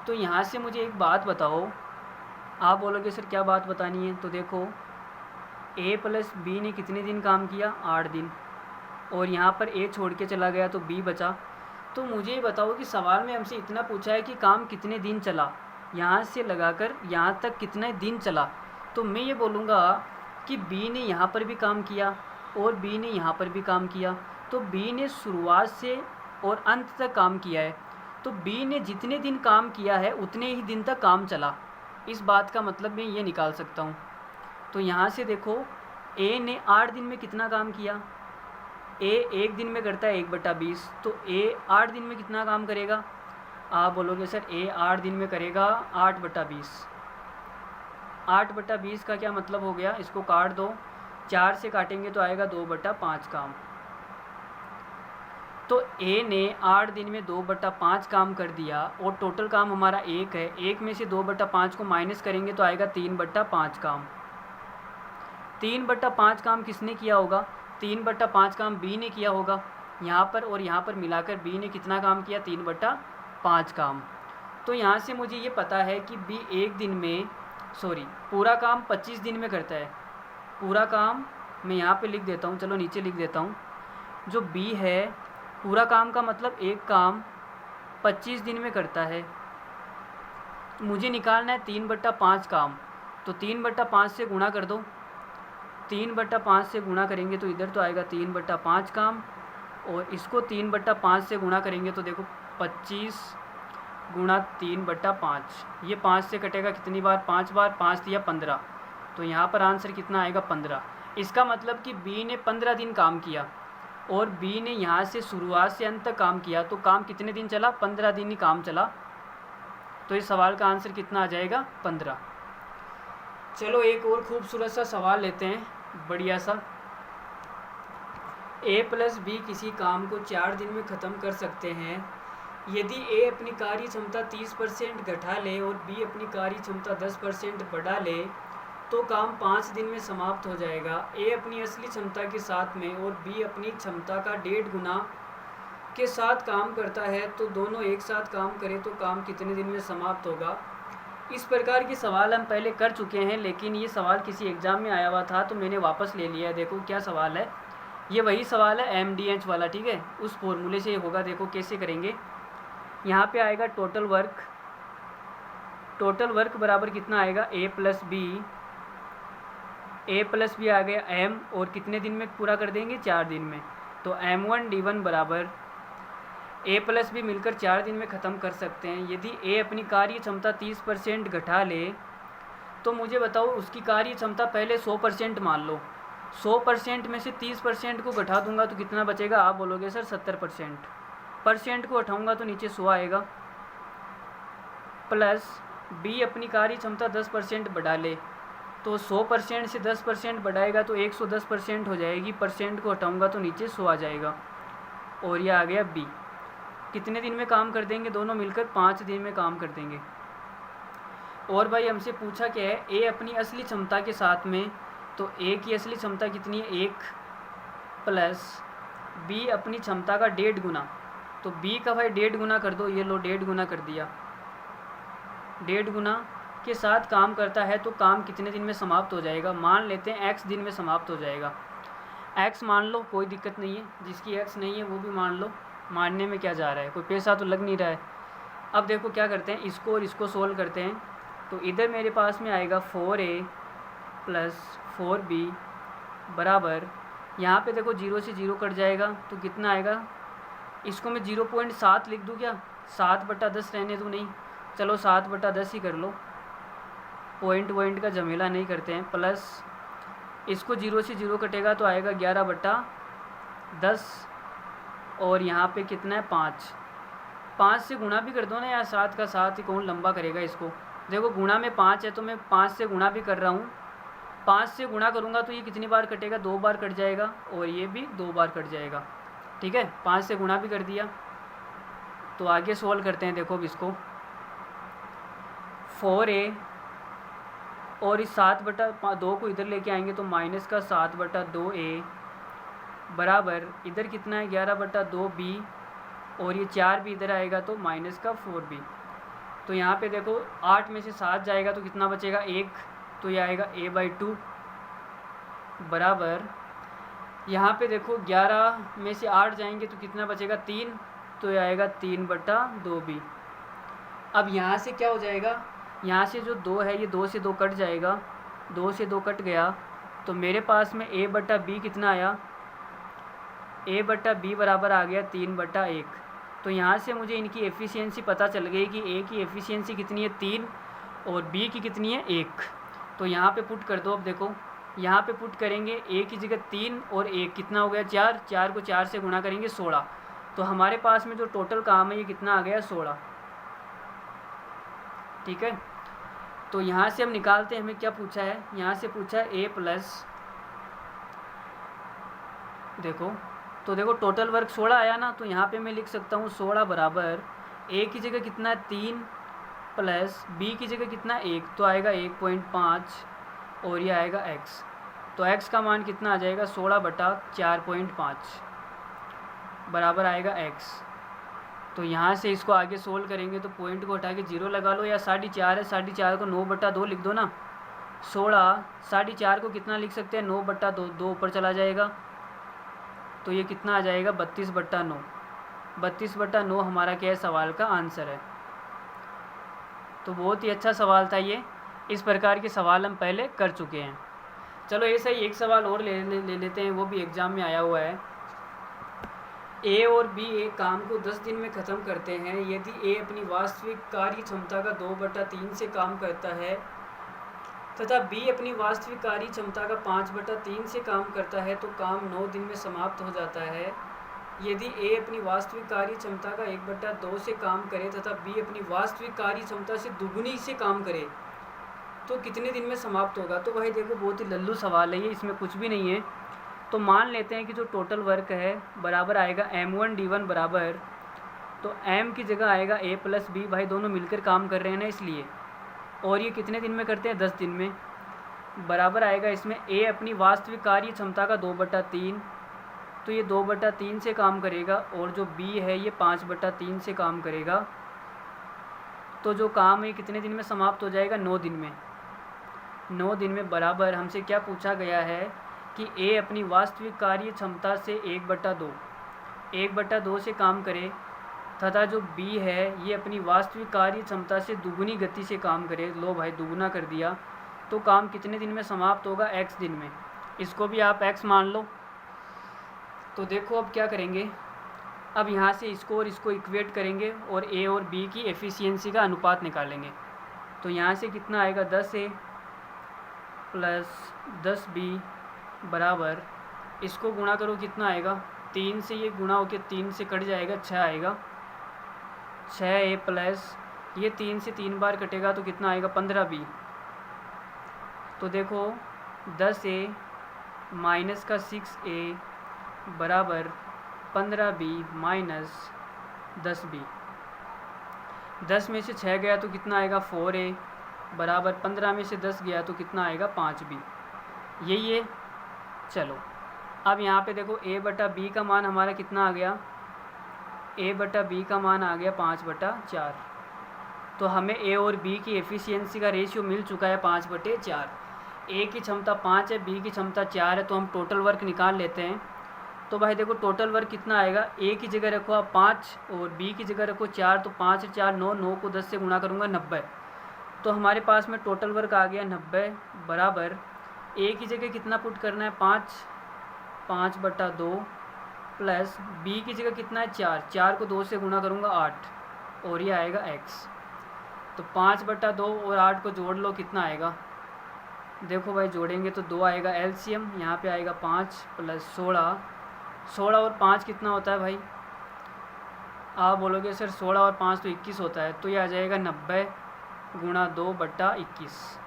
तो यहाँ से मुझे एक बात बताओ, आप बोलोगे सर क्या बात बतानी है। तो देखो ए प्लस बी ने कितने दिन काम किया, 8 दिन, और यहाँ पर ए छोड़ के चला गया तो बी बचा। तो मुझे बताओ कि सवाल में हमसे इतना पूछा है कि काम कितने दिन चला, यहाँ से लगाकर यहाँ तक कितने दिन चला। तो मैं ये बोलूँगा कि बी ने यहाँ पर भी काम किया और बी ने यहाँ पर भी काम किया, तो बी ने शुरुआत से और अंत तक काम किया है, तो बी ने जितने दिन काम किया है उतने ही दिन तक काम चला। इस बात का मतलब मैं ये निकाल सकता हूँ। तो यहाँ से देखो ए ने 8 दिन में कितना काम किया, ए 1 दिन में करता है 1/20, तो ए 8 दिन में कितना काम करेगा। आप बोलोगे सर ए 8 दिन में करेगा 8/20। 8/20 का क्या मतलब हो गया, इसको काट दो, 4 से काटेंगे तो आएगा 2/5 काम। तो ए ने 8 दिन में 2/5 काम कर दिया और टोटल काम हमारा 1 है। 1 में से 2/5 को माइनस करेंगे तो आएगा 3/5 काम। 3/5 काम किसने किया होगा, 3/5 काम बी ने किया होगा। यहाँ पर और यहाँ पर मिलाकर बी ने कितना काम किया, 3/5 काम। तो यहाँ से मुझे ये पता है कि बी एक दिन में पूरा काम 25 दिन में करता है। पूरा काम मैं यहाँ पे लिख देता हूँ, चलो नीचे लिख देता हूँ। जो बी है पूरा काम का मतलब एक काम 25 दिन में करता है। मुझे निकालना है 3/5 काम, तो 3/5 से गुणा कर दो। 3/5 से गुणा करेंगे तो इधर तो आएगा 3/5 काम, और इसको 3/5 से गुणा करेंगे तो देखो 25 गुणा 3/5, ये 5 से कटेगा कितनी बार, 5 बार, 5 दिया 15, तो यहाँ पर आंसर कितना आएगा 15। इसका मतलब कि बी ने 15 दिन काम किया और बी ने यहाँ से शुरुआत से अंत तक काम किया, तो काम कितने दिन चला, 15 दिन ही काम चला। तो इस सवाल का आंसर कितना आ जाएगा, 15। चलो एक और खूबसूरत सा सवाल लेते हैं, बढ़िया सा। a + b किसी काम को 4 दिन में ख़त्म कर सकते हैं। यदि a अपनी कार्य क्षमता 30% घटा ले और b अपनी कार्य क्षमता 10% बढ़ा ले तो काम 5 दिन में समाप्त हो जाएगा। a अपनी असली क्षमता के साथ में और b अपनी क्षमता का 1.5 गुना के साथ काम करता है, तो दोनों एक साथ काम करें तो काम कितने दिन में समाप्त होगा। इस प्रकार के सवाल हम पहले कर चुके हैं, लेकिन ये सवाल किसी एग्ज़ाम में आया हुआ था तो मैंने वापस ले लिया है। देखो क्या सवाल है, ये वही सवाल है MDH वाला, ठीक है, उस फॉर्मूले से होगा। देखो कैसे करेंगे, यहाँ पे आएगा टोटल वर्क बराबर कितना आएगा, a + b आ गया m, और कितने दिन में पूरा कर देंगे, 4 दिन में। तो m1d1 बराबर a + b मिलकर 4 दिन में ख़त्म कर सकते हैं। यदि a अपनी कार्य क्षमता 30% घटा ले तो मुझे बताओ उसकी कार्य क्षमता पहले 100% मान लो। 100% में से 30% को घटा दूंगा तो कितना बचेगा, आप बोलोगे सर 70%। परसेंट को हटाऊंगा तो नीचे 100 आएगा, प्लस b अपनी कार्य क्षमता 10% बढ़ा ले, तो 100% से 10% बढ़ाएगा तो 110% हो जाएगी। परसेंट को हटाऊंगा तो नीचे 100 आ जाएगा, और यह आ गया b। कितने दिन में काम कर देंगे, दोनों मिलकर 5 दिन में काम कर देंगे। और भाई हमसे पूछा क्या है, a अपनी असली क्षमता के साथ में, तो a की असली क्षमता कितनी है, 1, प्लस b अपनी क्षमता का 1.5 गुना, तो b का भाई 1.5 गुना कर दो, ये लो 1.5 गुना कर दिया। 1.5 गुना के साथ काम करता है तो काम कितने दिन में समाप्त हो जाएगा, मान लेते हैं x दिन में समाप्त हो जाएगा। x मान लो, कोई दिक्कत नहीं है, जिसकी x नहीं है वो भी मान लो, मानने में क्या जा रहा है, कोई पैसा तो लग नहीं रहा है। अब देखो क्या करते हैं, इसको और इसको सोल्व करते हैं। तो इधर मेरे पास में आएगा 4a + 4b बराबर, यहाँ पे देखो 0 से 0 कट जाएगा तो कितना आएगा, इसको मैं 0.7 लिख दूँ क्या, 7/10 रहने दूँ, नहीं चलो 7/10 ही कर लो, पॉइंट का झमेला नहीं करते हैं। प्लस इसको 0 से 0 कटेगा तो आएगा 11/10, और यहाँ पे कितना है 5 से गुणा भी कर दो ना यार, 7 का 7 ही कौन लंबा करेगा इसको। देखो गुणा में 5 है तो मैं 5 से गुणा भी कर रहा हूँ। 5 से गुणा करूँगा तो ये कितनी बार कटेगा, 2 बार कट जाएगा, और ये भी 2 बार कट जाएगा, ठीक है। 5 से गुणा भी कर दिया। तो आगे सॉल्व करते हैं। देखो अब इसको 4a और इस 7/2 को इधर लेके आएंगे तो माइनस का 7/2a बराबर, इधर कितना है 11/2b, और ये 4 भी इधर आएगा तो माइनस का 4b। तो यहाँ पे देखो 8 में से 7 जाएगा तो कितना बचेगा 1, तो ये आएगा a/2 बराबर, यहाँ पे देखो 11 में से 8 जाएंगे तो कितना बचेगा 3, तो ये आएगा 3/2b। अब यहाँ से क्या हो जाएगा, यहाँ से जो 2 है ये 2 से 2 कट जाएगा, 2 से 2 कट गया तो मेरे पास में a बटा b कितना आया, a बटा b बराबर आ गया 3/1। तो यहाँ से मुझे इनकी एफिशिएंसी पता चल गई कि a की एफिशिएंसी कितनी है 3 और b की कितनी है 1। तो यहाँ पे पुट कर दो। अब देखो यहाँ पे पुट करेंगे, a की जगह 3 और 1 कितना हो गया 4, 4 को 4 से गुणा करेंगे 16। तो हमारे पास में जो टोटल काम है ये कितना आ गया 16। ठीक है, तो यहाँ से हम निकालते हैं, हमें क्या पूछा है, यहाँ से पूछा है a प्लस, देखो तो देखो टोटल वर्क 16 आया ना, तो यहाँ पे मैं लिख सकता हूँ 16 बराबर a की जगह कितना है 3 प्लस b की जगह कितना 1, तो आएगा 1.5 और ये आएगा x। तो x का मान कितना आ जाएगा 16/4.5 बराबर आएगा x। तो यहाँ से इसको आगे सोल्व करेंगे तो पॉइंट को हटा के 0 लगा लो, या 4.5 है, 4.5 को 9/2 लिख दो ना। 16 4.5 को कितना लिख सकते हैं 9/2, 2 ऊपर चला जाएगा, तो ये कितना आ जाएगा 32/9। 32/9 हमारा क्या है, सवाल का आंसर है। तो बहुत ही अच्छा सवाल था ये, इस प्रकार के सवाल हम पहले कर चुके हैं। चलो ऐसा ही एक सवाल और ले लेते हैं, वो भी एग्ज़ाम में आया हुआ है। ए और बी एक काम को 10 दिन में ख़त्म करते हैं। यदि ए अपनी वास्तविक कार्य क्षमता का 2/3 से काम करता है तथा बी अपनी वास्तविक कार्य क्षमता का 5/3 से काम करता है, तो काम 9 दिन में समाप्त हो जाता है। यदि ए अपनी वास्तविक कार्य क्षमता का 1/2 से काम करे तथा बी अपनी वास्तविक कार्य क्षमता से दुगुनी से काम करे, तो कितने दिन में समाप्त होगा। तो भाई देखो बहुत ही लल्लू सवाल है ये, इसमें कुछ भी नहीं है। तो मान लेते हैं कि जो टोटल वर्क है बराबर आएगा m1d1 बराबर, तो m की जगह आएगा a प्लस b, भाई दोनों मिलकर काम कर रहे हैं ना इसलिए, और ये कितने दिन में करते हैं 10 दिन में, बराबर आएगा इसमें a अपनी वास्तविक कार्य क्षमता का 2/3, तो ये 2/3 से काम करेगा, और जो b है ये 5/3 से काम करेगा। तो जो काम है कितने दिन में समाप्त हो जाएगा 9 दिन में। 9 दिन में बराबर हमसे क्या पूछा गया है कि a अपनी वास्तविक कार्य क्षमता से 1/2 से काम करे तथा जो b है ये अपनी वास्तविक कार्य क्षमता से दुगुनी गति से काम करे। लो भाई दुगुना कर दिया, तो काम कितने दिन में समाप्त होगा x दिन में। इसको भी आप x मान लो। तो देखो अब क्या करेंगे, अब यहाँ से इसको और इसको इक्वेट करेंगे और a और b की एफिशिएंसी का अनुपात निकालेंगे। तो यहाँ से कितना आएगा 10a प्लस 10b बराबर, इसको गुणा करो कितना आएगा, 3 से ये गुणा होकर 3 से कट जाएगा 6 आएगा, 6a प्लस ये 3 से 3 बार कटेगा तो कितना आएगा 15b। तो देखो 10a माइनस का 6a बराबर 15b माइनस 10b। 10 में से 6 गया तो कितना आएगा 4a बराबर 15 में से 10 गया तो कितना आएगा 5b। यही है। चलो अब यहाँ पे देखो a/b का मान हमारा कितना आ गया, a/b का मान आ गया 5/4। तो हमें a और b की एफिशिएंसी का रेशियो मिल चुका है 5/4। a की क्षमता 5 है, b की क्षमता 4 है, तो हम टोटल वर्क निकाल लेते हैं। तो भाई देखो टोटल वर्क कितना आएगा, a की जगह रखो आप 5 और b की जगह रखो 4, तो 5 और 4 9, 9 को 10 से गुणा करूँगा 90। तो हमारे पास में टोटल वर्क आ गया 90 बराबर a की जगह कितना पुट करना है 5/2 प्लस b की जगह कितना है 4, 4 को 2 से गुणा करूँगा 8 और ये आएगा x। तो 5/2 और 8 को जोड़ लो कितना आएगा, देखो भाई जोड़ेंगे तो 2 आएगा एलसीएम, यहाँ पे आएगा 5 प्लस 16, 16 और 5 कितना होता है भाई, आप बोलोगे सर 16 और 5 तो 21 होता है, तो ये आ जाएगा 90 गुणा 2/21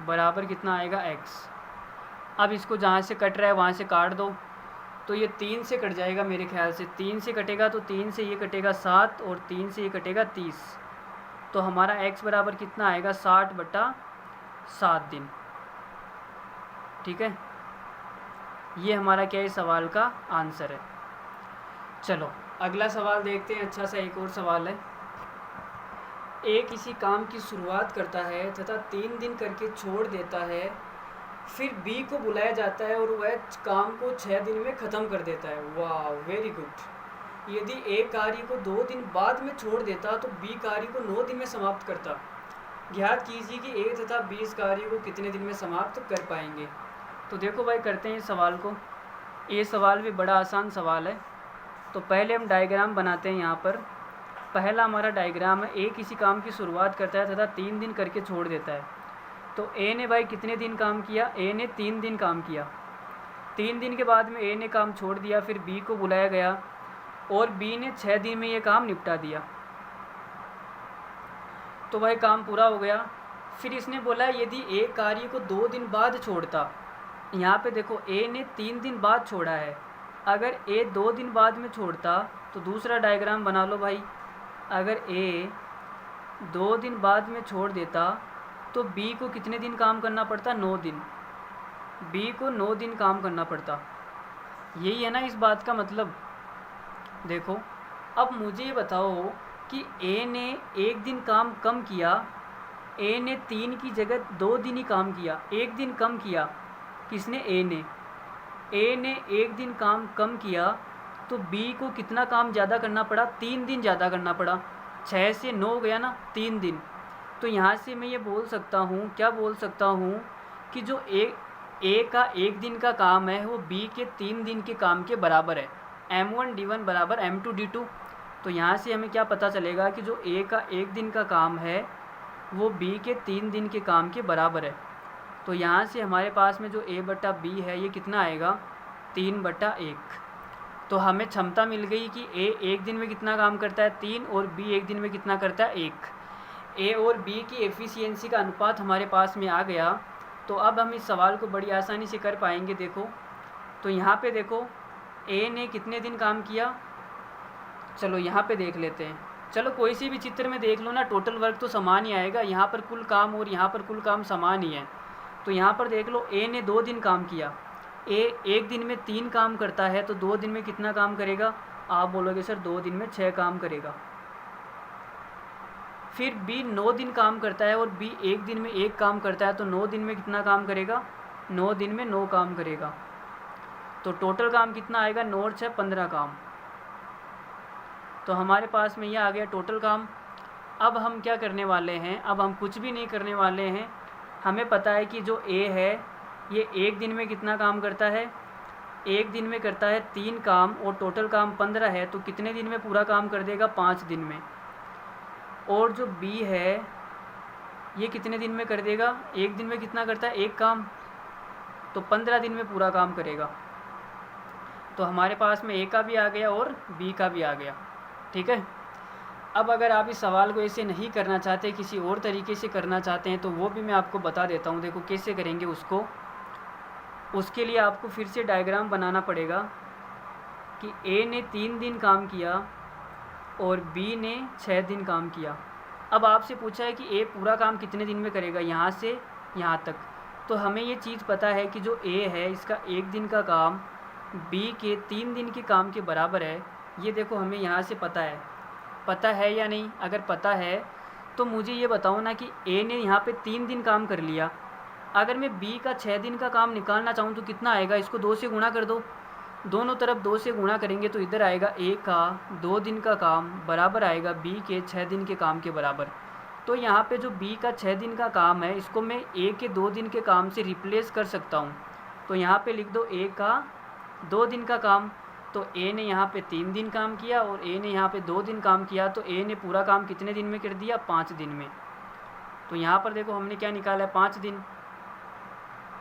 बराबर कितना आएगा x। अब इसको जहाँ से कट रहा है वहाँ से काट दो, तो ये 3 से कट जाएगा मेरे ख्याल से, 3 से कटेगा तो 3 से ये कटेगा 7 और 3 से ये कटेगा 30, तो हमारा x बराबर कितना आएगा 60/7 दिन। ठीक है, ये हमारा क्या है सवाल का आंसर है। चलो अगला सवाल देखते हैं, अच्छा सा एक और सवाल है। ए किसी काम की शुरुआत करता है तथा 3 दिन करके छोड़ देता है, फिर बी को बुलाया जाता है और वह काम को 6 दिन में ख़त्म कर देता है। वाह वेरी गुड। यदि ए कार्य को 2 दिन बाद में छोड़ देता तो बी कार्य को 9 दिन में समाप्त करता। ज्ञात कीजिए कि ए तथा बी इस कार्य को कितने दिन में समाप्त कर पाएंगे। तो देखो भाई करते हैं इस सवाल को। ये सवाल भी बड़ा आसान सवाल है। तो पहले हम डायग्राम बनाते हैं। यहाँ पर पहला हमारा डायग्राम है, ए किसी काम की शुरुआत करता है तथा 3 दिन करके छोड़ देता है। तो ए ने भाई कितने दिन काम किया? ए ने 3 दिन काम किया। 3 दिन के बाद में ए ने काम छोड़ दिया, फिर बी को बुलाया गया और बी ने 6 दिन में ये काम निपटा दिया। तो भाई काम पूरा हो गया। फिर इसने बोला यदि ए कार्य को 2 दिन बाद छोड़ता, यहाँ पे देखो ए ने 3 दिन बाद छोड़ा है, अगर ए 2 दिन बाद में छोड़ता तो दूसरा डायग्राम बना लो भाई। अगर ए 2 दिन बाद में छोड़ देता तो बी को कितने दिन काम करना पड़ता? 9 दिन। बी को 9 दिन काम करना पड़ता। यही है ना इस बात का मतलब। देखो अब मुझे ये बताओ कि ए ने 1 दिन काम कम किया, ए ने 3 की जगह 2 दिन ही काम किया, 1 दिन कम किया। किसने? ए ने 1 दिन काम कम किया तो बी को कितना काम ज़्यादा करना पड़ा? 3 दिन ज़्यादा करना पड़ा। 6 से 9 गया ना, 3 दिन। तो यहाँ से मैं ये बोल सकता हूँ, क्या बोल सकता हूँ कि जो ए का 1 दिन का काम है वो बी के 3 दिन के काम के बराबर है। M1D1 बराबर M2D2। तो यहाँ से हमें क्या पता चलेगा कि जो ए का 1 दिन का काम है वो बी के 3 दिन के काम के बराबर है। तो यहाँ से हमारे पास में जो a बटा बी है ये कितना आएगा? 3/1। तो हमें क्षमता मिल गई कि ए 1 दिन में कितना काम करता है? 3, और बी 1 दिन में कितना करता है? 1। ए और बी की एफिशिएंसी का अनुपात हमारे पास में आ गया। तो अब हम इस सवाल को बड़ी आसानी से कर पाएंगे। देखो तो यहाँ पे देखो ए ने कितने दिन काम किया, चलो यहाँ पे देख लेते हैं। चलो कोई सी भी चित्र में देख लो ना, टोटल वर्क तो समान ही आएगा। यहाँ पर कुल काम और यहाँ पर कुल काम समान ही है। तो यहाँ पर देख लो ए ने 2 दिन काम किया। ए 1 दिन में 3 काम करता है तो 2 दिन में कितना काम करेगा? आप बोलोगे सर 2 दिन में 6 काम करेगा। फिर बी 9 दिन काम करता है और बी 1 दिन में 1 काम करता है तो 9 दिन में कितना काम करेगा? 9 दिन में 9 काम करेगा। तो टोटल काम कितना आएगा? 9 और 6 15 काम। तो हमारे पास में यह आ गया टोटल काम। अब हम क्या करने वाले हैं? अब हम कुछ भी नहीं करने वाले हैं। हमें पता है कि जो ए है ये 1 दिन में कितना काम करता है? 1 दिन में करता है 3 काम और टोटल काम 15 है। तो कितने दिन में पूरा काम कर देगा? 5 दिन में। और जो बी है ये कितने दिन में कर देगा? 1 दिन में कितना करता है? 1 काम, तो 15 दिन में पूरा काम करेगा। तो हमारे पास में ए का भी आ गया और बी का भी आ गया। ठीक है। अब अगर आप इस सवाल को ऐसे नहीं करना चाहते, किसी और तरीके से करना चाहते हैं तो वो भी मैं आपको बता देता हूँ। देखो कैसे करेंगे उसको। उसके लिए आपको फिर से डायग्राम बनाना पड़ेगा कि ए ने 3 दिन काम किया और बी ने 6 दिन काम किया। अब आपसे पूछा है कि ए पूरा काम कितने दिन में करेगा, यहाँ से यहाँ तक। तो हमें ये चीज़ पता है कि जो ए है इसका 1 दिन का काम बी के 3 दिन के काम के बराबर है। ये देखो हमें यहाँ से पता है या नहीं? अगर पता है तो मुझे ये बताओ ना कि ए ने यहाँ पे 3 दिन काम कर लिया, अगर मैं बी का 6 दिन का काम निकालना चाहूँ तो कितना आएगा? इसको 2 से गुणा कर दो। दोनों तरफ 2 से गुणा करेंगे तो इधर आएगा ए का 2 दिन का काम बराबर आएगा बी के 6 दिन के काम के बराबर। तो यहाँ पे जो बी का 6 दिन का काम है इसको मैं ए के 2 दिन के काम से रिप्लेस कर सकता हूँ। तो यहाँ पे लिख दो ए का 2 दिन का काम। तो ए ने यहाँ पे 3 दिन काम किया और ए ने यहाँ पे 2 दिन काम किया। तो ए ने पूरा काम कितने दिन में कर दिया? 5 दिन में। तो यहाँ पर देखो हमने क्या निकाला है? 5 दिन।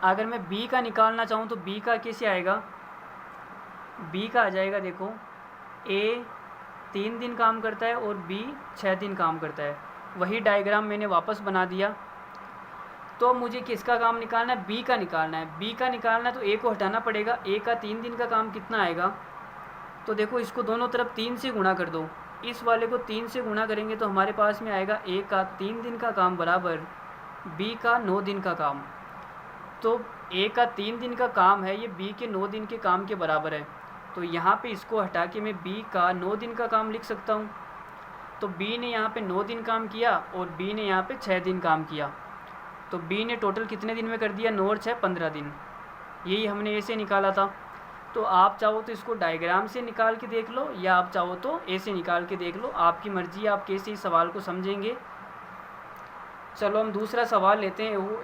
अगर मैं बी का निकालना चाहूँ तो बी का कैसे आएगा? बी का आ जाएगा, देखो ए 3 दिन काम करता है और बी 6 दिन काम करता है। वही डायग्राम मैंने वापस बना दिया। तो मुझे किसका काम निकालना है? बी का निकालना है। बी का निकालना है तो ए को हटाना पड़ेगा। ए का 3 दिन का काम कितना आएगा? तो देखो इसको दोनों तरफ 3 से गुणा कर दो। इस वाले को 3 से गुणा करेंगे तो हमारे पास में आएगा ए का 3 दिन का काम बराबर बी का 9 दिन का काम। तो ए का 3 दिन का काम है ये बी के 9 दिन के काम के बराबर है। तो यहाँ पे इसको हटा के मैं बी का 9 दिन का काम लिख सकता हूँ। तो बी ने यहाँ पे 9 दिन काम किया और बी ने यहाँ पे 6 दिन काम किया। तो बी ने टोटल कितने दिन में कर दिया? 9 और 6 15 दिन। यही हमने ऐसे निकाला था। तो आप चाहो तो इसको डायग्राम से निकाल के देख लो या आप चाहो तो ऐसे निकाल के देख लो, आपकी मर्जी है आप कैसे इस सवाल को समझेंगे। चलो हम दूसरा सवाल लेते हैं। वो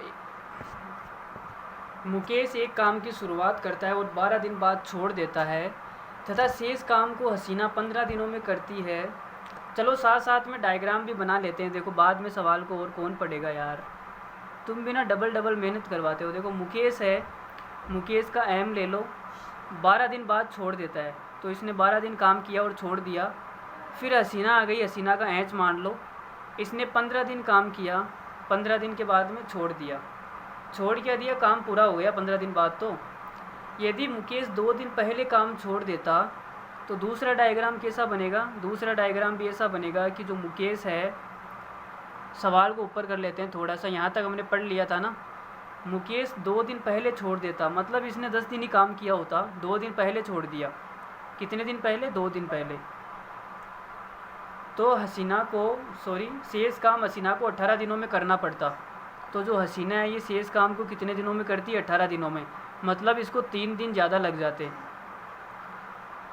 मुकेश एक काम की शुरुआत करता है और 12 दिन बाद छोड़ देता है तथा शेष काम को हसीना 15 दिनों में करती है। चलो साथ साथ में डायग्राम भी बना लेते हैं। देखो बाद में सवाल को और कौन पढ़ेगा यार, तुम भी ना डबल डबल मेहनत करवाते हो। देखो मुकेश है, मुकेश का एम ले लो, 12 दिन बाद छोड़ देता है, तो इसने 12 दिन काम किया और छोड़ दिया। फिर हसीना आ गई, हसीना का एच मान लो, इसने 15 दिन काम किया, 15 दिन के बाद में छोड़ दिया। छोड़ क्या दिया, काम पूरा हो गया 15 दिन बाद। तो यदि मुकेश 2 दिन पहले काम छोड़ देता तो दूसरा डायग्राम कैसा बनेगा? दूसरा डायग्राम भी ऐसा बनेगा कि जो मुकेश है, सवाल को ऊपर कर लेते हैं थोड़ा सा, यहाँ तक हमने पढ़ लिया था ना। मुकेश 2 दिन पहले छोड़ देता, मतलब इसने 10 दिन ही काम किया होता, 2 दिन पहले छोड़ दिया। कितने दिन पहले? 2 दिन पहले। तो हसीना को शेष काम हसीना को 18 दिनों में करना पड़ता। तो जो हसीना है ये शेष काम को कितने दिनों में करती है? 18 दिनों में, मतलब इसको 3 दिन ज़्यादा लग जाते।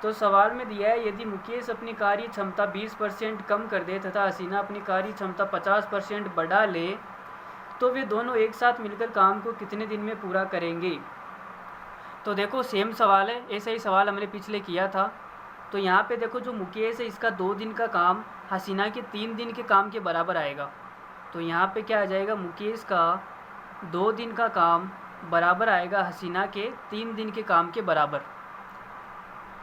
तो सवाल में दिया है यदि मुकेश अपनी कार्य क्षमता 20% कम कर दे तथा हसीना अपनी कार्य क्षमता 50% बढ़ा ले तो वे दोनों एक साथ मिलकर काम को कितने दिन में पूरा करेंगे। तो देखो सेम सवाल है, ऐसा ही सवाल हमने पिछले किया था। तो यहाँ पे देखो जो मुकेश है इसका 2 दिन का काम हसीना के 3 दिन के काम के बराबर आएगा। तो यहाँ पे क्या आ जाएगा, मुकेश का 2 दिन का काम बराबर आएगा हसीना के 3 दिन के काम के बराबर।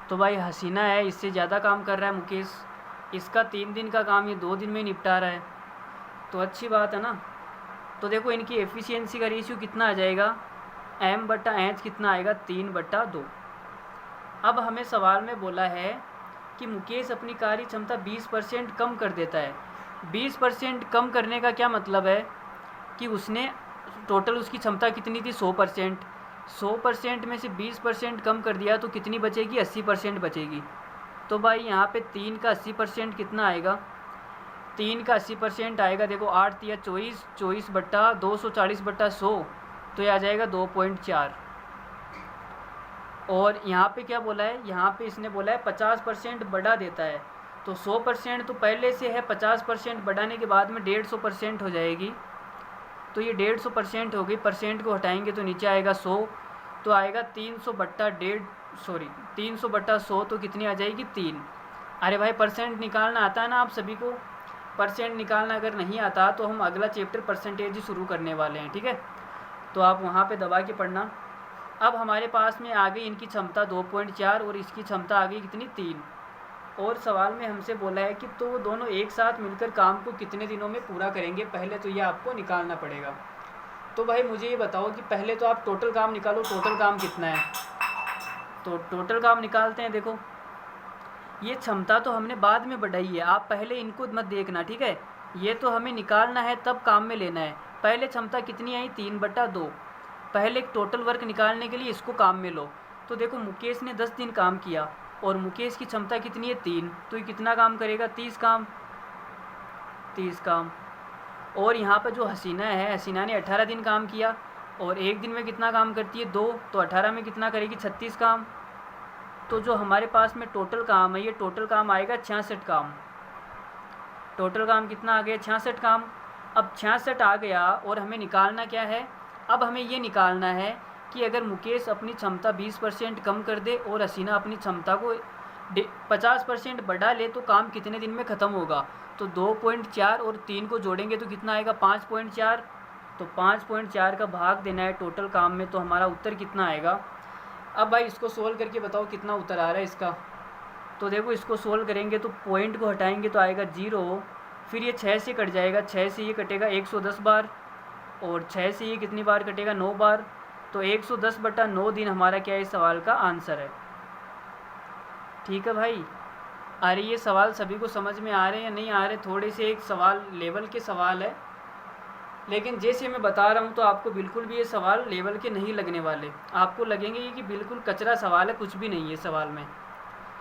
तो भाई हसीना है, इससे ज़्यादा काम कर रहा है मुकेश, इसका 3 दिन का काम ये 2 दिन में निपटा रहा है, तो अच्छी बात है ना। तो देखो इनकी एफिशिएंसी का रेशियो कितना आ जाएगा, m/h कितना आएगा, 3/2। अब हमें सवाल में बोला है कि मुकेश अपनी कार्य क्षमता 20% कम कर देता है। 20% कम करने का क्या मतलब है कि उसने टोटल उसकी क्षमता कितनी थी, 100%। 100% में से 20% कम कर दिया तो कितनी बचेगी, 80% बचेगी। तो भाई यहाँ पे 3 का 80% कितना आएगा, 3 का 80% आएगा, देखो 8 × 24, 24/240/100, तो ये आ जाएगा 2.4। और यहाँ पे क्या बोला है, यहाँ पे इसने बोला है 50% बढ़ा देता है। तो 100% तो पहले से है, 50% बढ़ाने के बाद में 150% हो जाएगी। तो ये 150% हो गई, परसेंट को हटाएंगे तो नीचे आएगा 100, तो आएगा 300/100, तो कितनी आ जाएगी, 3। अरे भाई परसेंट निकालना आता है ना आप सभी को? परसेंट निकालना अगर नहीं आता तो हम अगला चैप्टर परसेंटेज ही शुरू करने वाले हैं, ठीक है। तो आप वहाँ पे दबा के पढ़ना। अब हमारे पास में आ गई इनकी क्षमता 2.4 और इसकी क्षमता आ गई कितनी, 3। और सवाल में हमसे बोला है कि तो वो दोनों एक साथ मिलकर काम को कितने दिनों में पूरा करेंगे। पहले तो ये आपको निकालना पड़ेगा। तो भाई मुझे ये बताओ कि पहले तो आप टोटल काम निकालो, टोटल काम कितना है। तो टोटल काम निकालते हैं। देखो ये क्षमता तो हमने बाद में बढ़ाई है, आप पहले इनको मत देखना, ठीक है। ये तो हमें निकालना है तब काम में लेना है। पहले क्षमता कितनी आई, 3/2। पहले टोटल वर्क निकालने के लिए इसको काम में लो। तो देखो मुकेश ने 10 दिन काम किया और मुकेश की क्षमता कितनी है, 3, तो ये कितना काम करेगा, 30 काम। और यहाँ पर जो हसीना है, हसीना ने 18 दिन काम किया और एक दिन में कितना काम करती है, 2, तो 18 में कितना करेगी, 36 काम। तो जो हमारे पास में टोटल काम है, ये टोटल काम आएगा 66 काम। टोटल काम कितना आ गया, 66 काम। अब 66 आ गया और हमें निकालना क्या है, अब हमें ये निकालना है कि अगर मुकेश अपनी क्षमता 20% कम कर दे और हसीना अपनी क्षमता को 50% बढ़ा ले तो काम कितने दिन में ख़त्म होगा। तो 2.4 और 3 को जोड़ेंगे तो कितना आएगा, 5.4। तो 5.4 का भाग देना है टोटल काम में, तो हमारा उत्तर कितना आएगा। अब भाई इसको सोल्व करके बताओ कितना उत्तर आ रहा है इसका। तो देखो इसको सोल्व करेंगे तो पॉइंट को हटाएंगे तो आएगा 0, फिर ये 6 से कट जाएगा, 6 से ये कटेगा 110 बार और 6 से ये कितनी बार कटेगा, 9 बार। तो 110/9 दिन हमारा क्या है, इस सवाल का आंसर है। ठीक है भाई, अरे ये सवाल सभी को समझ में आ रहे हैं या नहीं आ रहे, थोड़े से एक सवाल लेवल के सवाल है, लेकिन जैसे मैं बता रहा हूँ तो आपको बिल्कुल भी ये सवाल लेवल के नहीं लगने वाले, आपको लगेंगे कि बिल्कुल कचरा सवाल है, कुछ भी नहीं है सवाल में।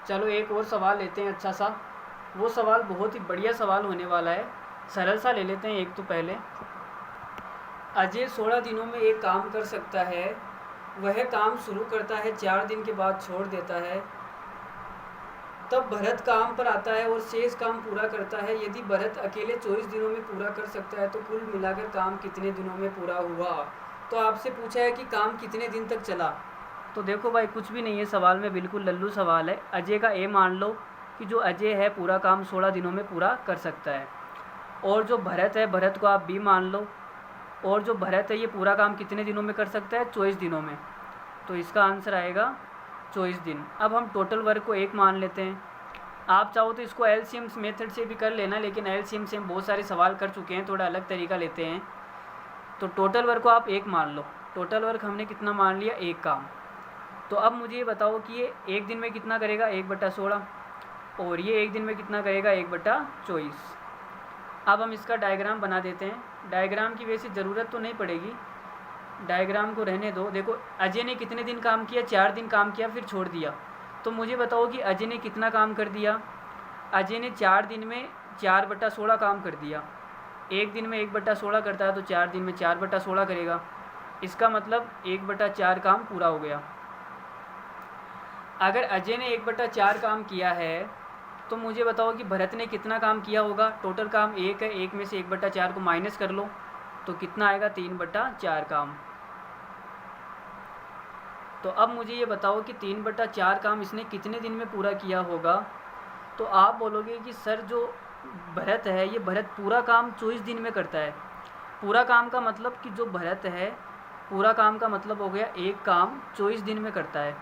चलो एक और सवाल लेते हैं अच्छा सा, वो सवाल बहुत ही बढ़िया सवाल होने वाला है, सरल सा ले लेते हैं एक। तो पहले अजय 16 दिनों में एक काम कर सकता है, वह काम शुरू करता है, 4 दिन के बाद छोड़ देता है, तब भरत काम पर आता है और शेष काम पूरा करता है। यदि भरत अकेले 24 दिनों में पूरा कर सकता है तो कुल मिलाकर काम कितने दिनों में पूरा हुआ। तो आपसे पूछा है कि काम कितने दिन तक चला। तो देखो भाई कुछ भी नहीं है सवाल में, बिल्कुल लल्लू सवाल है। अजय का ए मान लो कि जो अजय है पूरा काम 16 दिनों में पूरा कर सकता है, और जो भरत है, भरत को आप बी मान लो, और जो भरत है ये पूरा काम कितने दिनों में कर सकता है, 24 दिनों में। तो इसका आंसर आएगा 24 दिन। अब हम टोटल वर्क को 1 मान लेते हैं। आप चाहो तो इसको एलसीएम मेथड से भी कर लेना, लेकिन एलसीएम से हम बहुत सारे सवाल कर चुके हैं, थोड़ा अलग तरीका लेते हैं। तो टोटल वर्क को आप 1 मान लो। टोटल वर्क हमने कितना मान लिया, 1 काम। तो अब मुझे ये बताओ कि ये 1 दिन में कितना करेगा, 1/16, और ये 1 दिन में कितना करेगा, 1/24। अब हम इसका डायग्राम बना देते हैं। डायग्राम की वैसे ज़रूरत तो नहीं पड़ेगी, डायग्राम को रहने दो। देखो अजय ने कितने दिन काम किया, 4 दिन काम किया फिर छोड़ दिया। तो मुझे बताओ कि अजय ने कितना काम कर दिया। अजय ने 4 दिन में 4/16 काम कर दिया। 1 दिन में 1/16 करता है, तो 4 दिन में 4/16 करेगा। इसका मतलब 1/4 काम पूरा हो गया। अगर अजय ने 1/4 काम किया है, तो मुझे बताओ कि भरत ने कितना काम किया होगा। टोटल काम 1 है, 1 में से 1/4 को माइनस कर लो, तो कितना आएगा, 3/4 काम। तो अब मुझे ये बताओ कि 3/4 काम इसने कितने दिन में पूरा किया होगा। तो आप बोलोगे कि सर जो भरत है, ये भरत पूरा काम 24 दिन में करता है। पूरा काम का मतलब कि जो भरत है, पूरा काम का मतलब हो गया 1 काम 24 दिन में करता है।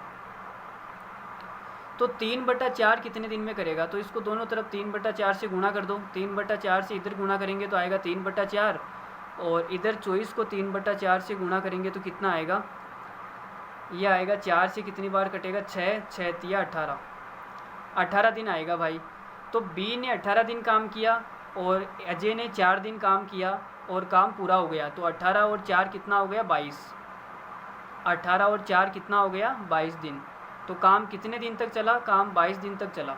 तो 3/4 कितने दिन में करेगा, तो इसको दोनों तरफ 3/4 से गुणा कर दो। 3/4 से इधर गुणा करेंगे तो आएगा 3/4, और इधर 24 को 3/4 से गुणा करेंगे तो कितना आएगा, ये आएगा 4 से कितनी बार कटेगा, 6, 6 तिया 18, 18 दिन आएगा भाई। तो बी ने 18 दिन काम किया और अजय ने 4 दिन काम किया और काम पूरा हो गया। तो 18 और 4 कितना हो गया, 22। 18 और 4 कितना हो गया, 22 दिन। तो काम कितने दिन तक चला, काम 22 दिन तक चला।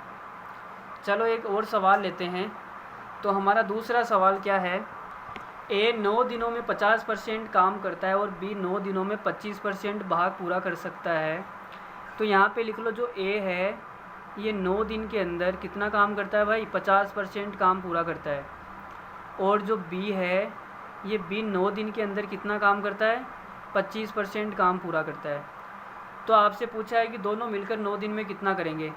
चलो एक और सवाल लेते हैं। तो हमारा दूसरा सवाल क्या है, ए 9 दिनों में 50% काम करता है और बी 9 दिनों में 25% भाग पूरा कर सकता है। तो यहाँ पे लिख लो, जो ए है ये 9 दिन के अंदर कितना काम करता है भाई, 50% काम पूरा करता है। और जो बी है, ये बी 9 दिन के अंदर कितना काम करता है, 25% काम पूरा करता है। तो आपसे पूछा है कि दोनों मिलकर 9 दिन में कितना करेंगे।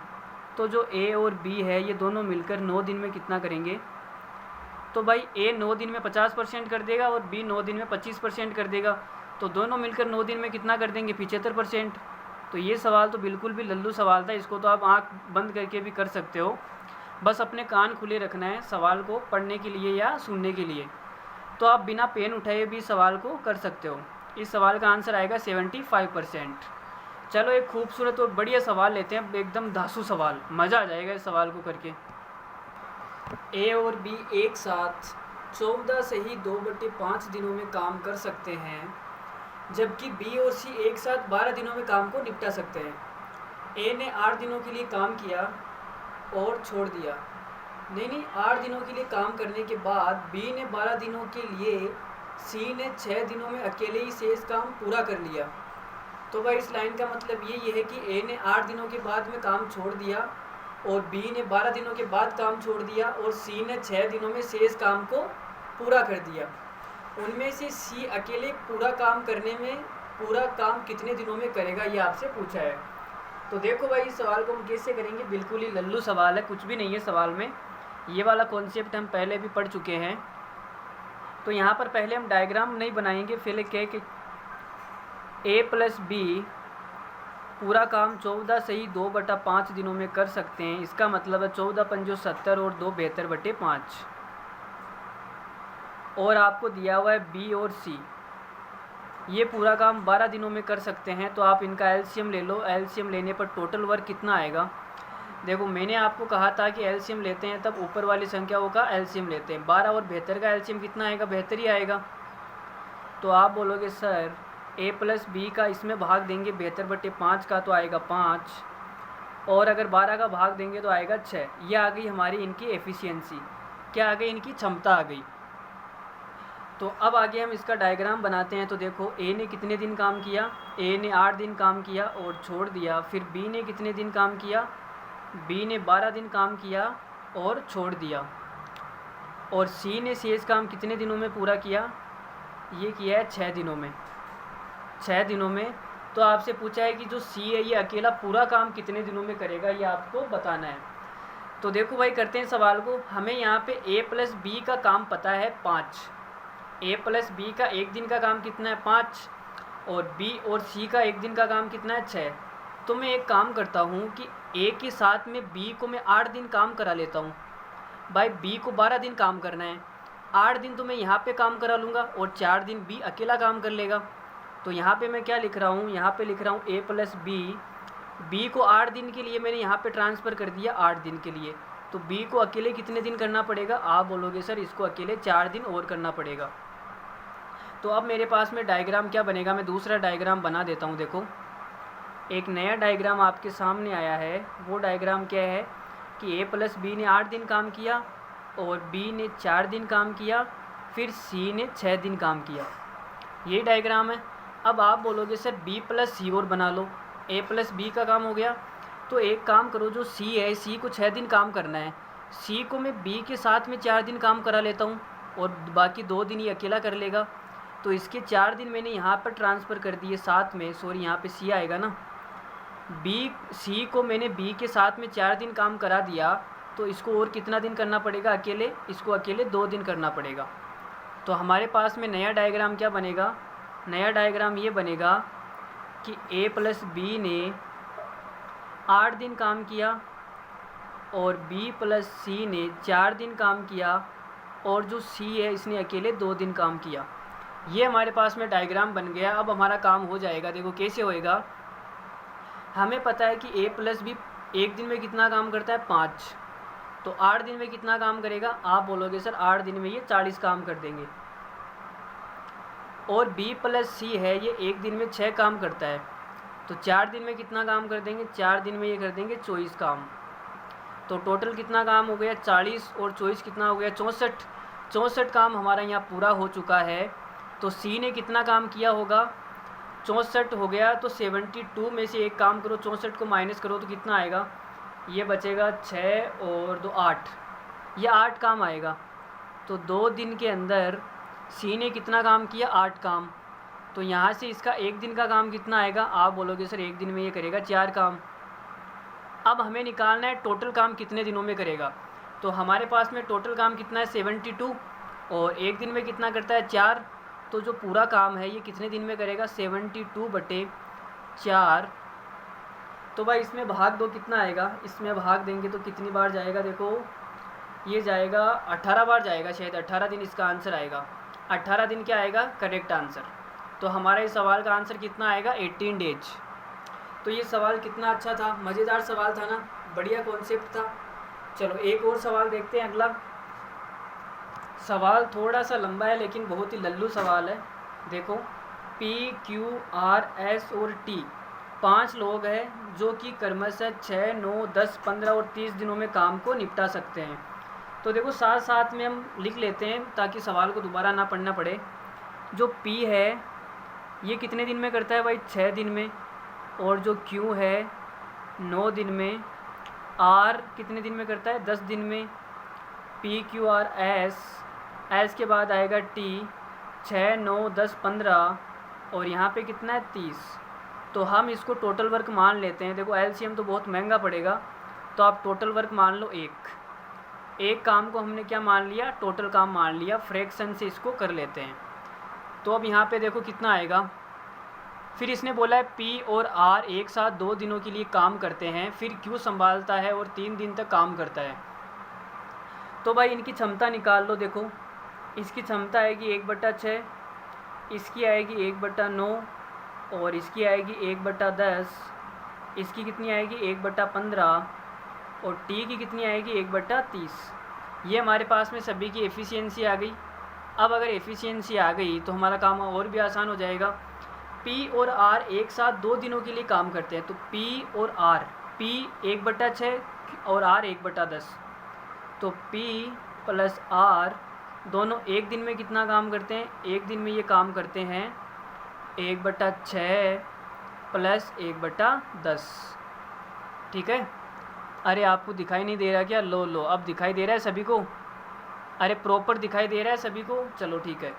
तो जो ए और बी है ये दोनों मिलकर 9 दिन में कितना करेंगे। तो भाई ए 9 दिन में 50% कर देगा और बी 9 दिन में 25% कर देगा। तो दोनों मिलकर 9 दिन में कितना कर देंगे, 75%। तो ये सवाल तो बिल्कुल भी लल्लू सवाल था, इसको तो आप आँख बंद करके भी कर सकते हो। बस अपने कान खुले रखना है सवाल को पढ़ने के लिए या सुनने के लिए। तो आप बिना पेन उठाए भी सवाल को कर सकते हो। इस सवाल का आंसर आएगा 75%। चलो एक खूबसूरत और बढ़िया सवाल लेते हैं, एकदम धांसू सवाल, मज़ा आ जाएगा इस सवाल को करके। ए और बी एक साथ 14 से ही 2/5 दिनों में काम कर सकते हैं, जबकि बी और सी एक साथ 12 दिनों में काम को निपटा सकते हैं। ए ने 8 दिनों के लिए काम किया और छोड़ दिया। नहीं 8 दिनों के लिए काम करने के बाद बी ने 12 दिनों के लिए, सी ने 6 दिनों में अकेले ही शेष काम पूरा कर लिया। तो भाई इस लाइन का मतलब ये है कि ए ने 8 दिनों के बाद में काम छोड़ दिया और बी ने 12 दिनों के बाद काम छोड़ दिया और सी ने 6 दिनों में शेष काम को पूरा कर दिया। उनमें से सी अकेले पूरा काम करने में पूरा काम कितने दिनों में करेगा, ये आपसे पूछा है। तो देखो भाई इस सवाल को हम कैसे करेंगे, बिल्कुल ही लल्लू सवाल है, कुछ भी नहीं है सवाल में। ये वाला कॉन्सेप्ट हम पहले भी पढ़ चुके हैं। तो यहाँ पर पहले हम डायग्राम नहीं बनाएंगे, पहले कह के ए प्लस बी पूरा काम 14 से ही 2/5 दिनों में कर सकते हैं। इसका मतलब है 14 पंजो 70 और 2 72/5। और आपको दिया हुआ है बी और सी, ये पूरा काम 12 दिनों में कर सकते हैं। तो आप इनका एलसीएम ले लो। एलसीएम लेने पर टोटल वर्क कितना आएगा। देखो मैंने आपको कहा था कि एलसीएम लेते हैं तब ऊपर वाली संख्याओं का एलसीएम लेते हैं। 12 और 72 का एलसीएम कितना आएगा, 72 ही आएगा। तो आप बोलोगे सर ए प्लस बी का इसमें भाग देंगे 72/5 का तो आएगा 5, और अगर 12 का भाग देंगे तो आएगा 6। ये आ गई हमारी इनकी एफिशिएंसी, क्या आ गई, इनकी क्षमता आ गई। तो अब आगे हम इसका डायग्राम बनाते हैं। तो देखो ए ने कितने दिन काम किया, ए ने 8 दिन काम किया और छोड़ दिया। फिर बी ने कितने दिन काम किया, बी ने 12 दिन काम किया और छोड़ दिया। और सी ने शेष काम कितने दिनों में पूरा किया, ये किया है 6 दिनों में। 6 दिनों में। तो आपसे पूछा है कि जो सी है ये अकेला पूरा काम कितने दिनों में करेगा, ये आपको बताना है। तो देखो भाई करते हैं सवाल को। हमें यहाँ पे a प्लस बी का काम पता है 5, a प्लस बी का एक दिन का काम कितना है 5, और b और c का एक दिन का काम कितना है 6। तो मैं एक काम करता हूँ कि a के साथ में b को मैं 8 दिन काम करा लेता हूँ। भाई b को 12 दिन काम करना है, 8 दिन तो मैं यहाँ पे काम करा लूँगा और 4 दिन b अकेला काम कर लेगा। तो यहाँ पे मैं क्या लिख रहा हूँ, यहाँ पे लिख रहा हूँ a प्लस बी को 8 दिन के लिए मैंने यहाँ पे ट्रांसफ़र कर दिया 8 दिन के लिए। तो b को अकेले कितने दिन करना पड़ेगा, आप बोलोगे सर इसको अकेले 4 दिन और करना पड़ेगा। तो अब मेरे पास में डायग्राम क्या बनेगा, मैं दूसरा डायग्राम बना देता हूँ। देखो एक नया डायग्राम आपके सामने आया है। वो डायग्राम क्या है कि a प्लस बी ने 8 दिन काम किया और b ने 4 दिन काम किया, फिर c ने 6 दिन काम किया। ये डायग्राम है। अब आप बोलोगे सर b प्लस सी और बना लो, a प्लस बी का काम हो गया। तो एक काम करो, जो c है c को 6 दिन काम करना है, c को मैं b के साथ में 4 दिन काम करा लेता हूँ और बाकी 2 दिन ये अकेला कर लेगा। तो इसके 4 दिन मैंने यहाँ पर ट्रांसफ़र कर दिए साथ में, सॉरी यहाँ पे c आएगा ना, c को मैंने b के साथ में 4 दिन काम करा दिया। तो इसको और कितना दिन करना पड़ेगा अकेले, इसको अकेले 2 दिन करना पड़ेगा। तो हमारे पास में नया डायग्राम क्या बनेगा, नया डायग्राम ये बनेगा कि a प्लस बी ने 8 दिन काम किया और b प्लस सी ने 4 दिन काम किया और जो c है इसने अकेले 2 दिन काम किया। ये हमारे पास में डायग्राम बन गया। अब हमारा काम हो जाएगा। देखो कैसे होएगा, हमें पता है कि a प्लस बी एक दिन में कितना काम करता है 5, तो 8 दिन में कितना काम करेगा, आप बोलोगे सर 8 दिन में ये 40 काम कर देंगे। और b प्लस सी है ये एक दिन में 6 काम करता है, तो 4 दिन में कितना काम कर देंगे, 4 दिन में ये कर देंगे 24 काम। तो टोटल कितना काम हो गया 40 और 24 कितना हो गया 64। 64 काम हमारा यहाँ पूरा हो चुका है। तो c ने कितना काम किया होगा, 64 हो गया। तो 72 में से एक काम करो, 64 को माइनस करो तो कितना आएगा, ये बचेगा 6 और 2 8, ये 8 काम आएगा। तो 2 दिन के अंदर c ने कितना काम किया 8 काम। तो यहाँ से इसका एक दिन का काम कितना आएगा, आप बोलोगे सर एक दिन में ये करेगा 4 काम। अब हमें निकालना है टोटल काम कितने दिनों में करेगा। तो हमारे पास में टोटल काम कितना है 72 और एक दिन में कितना करता है 4। तो जो पूरा काम है ये कितने दिन में करेगा 72/4। तो भाई इसमें भाग दो कितना आएगा, इसमें भाग देंगे तो कितनी बार जाएगा, देखो ये जाएगा 18 बार जाएगा, शायद 18 दिन इसका आंसर आएगा। 18 दिन क्या आएगा करेक्ट आंसर। तो हमारा इस सवाल का आंसर कितना आएगा 18 डेज। तो ये सवाल कितना अच्छा था, मज़ेदार सवाल था ना, बढ़िया कॉन्सेप्ट था। चलो एक और सवाल देखते हैं। अगला सवाल थोड़ा सा लंबा है लेकिन बहुत ही लल्लू सवाल है। देखो P, Q, R, S और T 5 लोग हैं जो कि क्रमशः 6, 9, 10, 15 और 30 दिनों में काम को निपटा सकते हैं। तो देखो साथ साथ में हम लिख लेते हैं ताकि सवाल को दोबारा ना पढ़ना पड़े। जो P है ये कितने दिन में करता है भाई 6 दिन में, और जो Q है 9 दिन में, R कितने दिन में करता है 10 दिन में, P, Q, R, S के बाद आएगा T 6, 9, 10, 15 और यहाँ पे कितना है 30। तो हम इसको टोटल वर्क मान लेते हैं। देखो LCM तो बहुत महंगा पड़ेगा, तो आप टोटल वर्क मान लो एक काम को हमने क्या मान लिया टोटल काम मान लिया, फ्रैक्शन से इसको कर लेते हैं। तो अब यहाँ पे देखो कितना आएगा। फिर इसने बोला है P और R एक साथ 2 दिनों के लिए काम करते हैं, फिर Q संभालता है और 3 दिन तक काम करता है। तो भाई इनकी क्षमता निकाल लो। देखो इसकी क्षमता आएगी 1/6, इसकी आएगी 1/9 और इसकी आएगी 1/10, इसकी कितनी आएगी 1/15 और T की कितनी आएगी 1/30। ये हमारे पास में सभी की एफिशिएंसी आ गई। अब अगर एफिशिएंसी आ गई तो हमारा काम और भी आसान हो जाएगा। P और R एक साथ 2 दिनों के लिए काम करते हैं, तो P और R, P 1/6 और R 1/10, तो P प्लस R दोनों एक दिन में कितना काम करते हैं, एक दिन में ये काम करते हैं 1/6 प्लस 1/10। ठीक है। अरे आपको दिखाई नहीं दे रहा क्या, लो अब दिखाई दे रहा है सभी को, अरे प्रॉपर दिखाई दे रहा है सभी को, चलो ठीक है।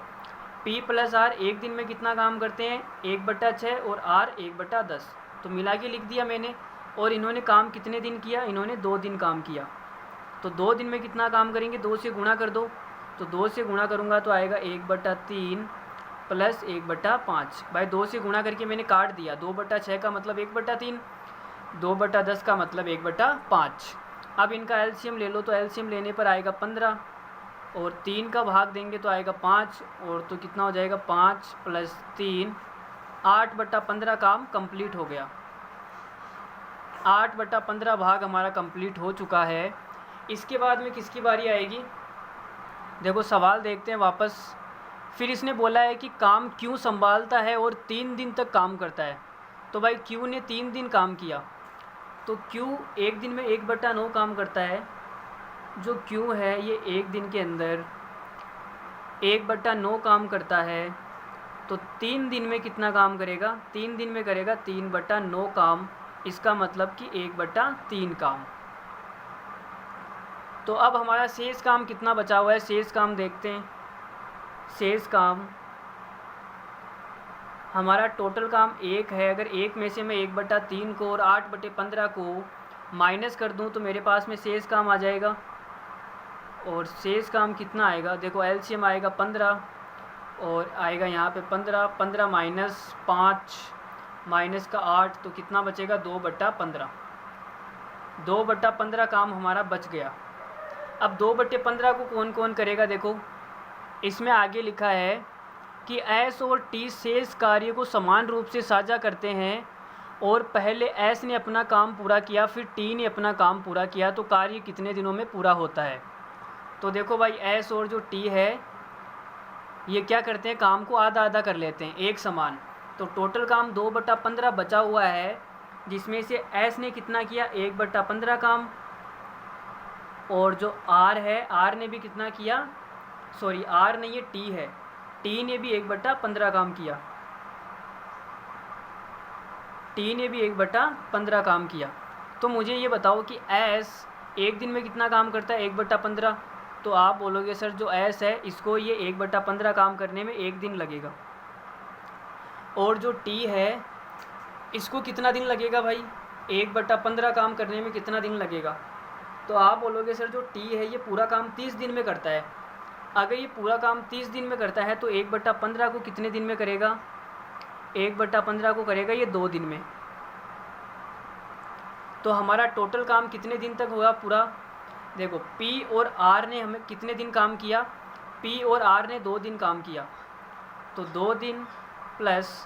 P प्लस R एक दिन में कितना काम करते हैं, 1/6 और R 1/10। तो मिला के लिख दिया मैंने। और इन्होंने काम कितने दिन किया, इन्होंने 2 दिन काम किया। तो 2 दिन में कितना काम करेंगे, 2 से गुणा कर दो। तो 2 से गुणा करूँगा तो आएगा 1/3 प्लस 1/5। भाई 2 से गुणा करके मैंने काट दिया, 2/6 का मतलब 1/3, 2/10 का मतलब 1/5। अब इनका एलसीएम ले लो, तो एलसीएम लेने पर आएगा 15 और 3 का भाग देंगे तो आएगा 5, और तो कितना हो जाएगा 5 + 3, 8/15 काम कंप्लीट हो गया। 8/15 भाग हमारा कंप्लीट हो चुका है। इसके बाद में किसकी बारी आएगी, देखो सवाल देखते हैं वापस। फिर इसने बोला है कि काम क्यों संभालता है और 3 दिन तक काम करता है। तो भाई क्यू ने 3 दिन काम किया, तो क्यू एक दिन में 1/9 काम करता है। जो क्यू है ये एक दिन के अंदर 1/9 काम करता है। तो 3 दिन में कितना काम करेगा, 3 दिन में करेगा 3/9 काम। इसका मतलब कि 1/3 काम। तो अब हमारा शेष काम कितना बचा हुआ है, शेष काम देखते हैं। शेष काम हमारा टोटल काम 1 है। अगर 1 में से मैं 1/3 को और 8/15 को माइनस कर दूं तो मेरे पास में शेष काम आ जाएगा। और शेष काम कितना आएगा, देखो एलसीएम आएगा 15 और आएगा यहाँ पे 15, 15 माइनस 5 माइनस का 8, तो कितना बचेगा 2/15। 2/15 काम हमारा बच गया। अब 2/15 को कौन कौन करेगा, देखो इसमें आगे लिखा है कि एस और टी शेष कार्य को समान रूप से साझा करते हैं और पहले एस ने अपना काम पूरा किया फिर टी ने अपना काम पूरा किया, तो कार्य कितने दिनों में पूरा होता है। तो देखो भाई एस और जो टी है ये क्या करते हैं, काम को आधा आधा कर लेते हैं एक समान। तो टोटल काम 2/15 बचा हुआ है, जिसमें से एस ने कितना किया 1/15 काम, और जो आर है आर ने भी कितना किया, सॉरी आर नहीं, ये टी है, टी ने भी 1/15 काम किया, टी ने भी 1/15 काम किया। तो मुझे ये बताओ कि एस एक दिन में कितना काम करता है 1/15। तो आप बोलोगे सर जो एस है इसको ये 1/15 काम करने में 1 दिन लगेगा, और जो टी है इसको कितना दिन लगेगा भाई, 1/15 काम करने में कितना दिन लगेगा। तो आप बोलोगे सर जो टी है ये पूरा काम 30 दिन में करता है। अगर ये पूरा काम 30 दिन में करता है तो 1/15 को कितने दिन में करेगा, 1/15 को करेगा ये 2 दिन में। तो हमारा टोटल काम कितने दिन तक होगा पूरा, देखो P और R ने हमें कितने दिन काम किया, P और R ने 2 दिन काम किया, तो 2 दिन प्लस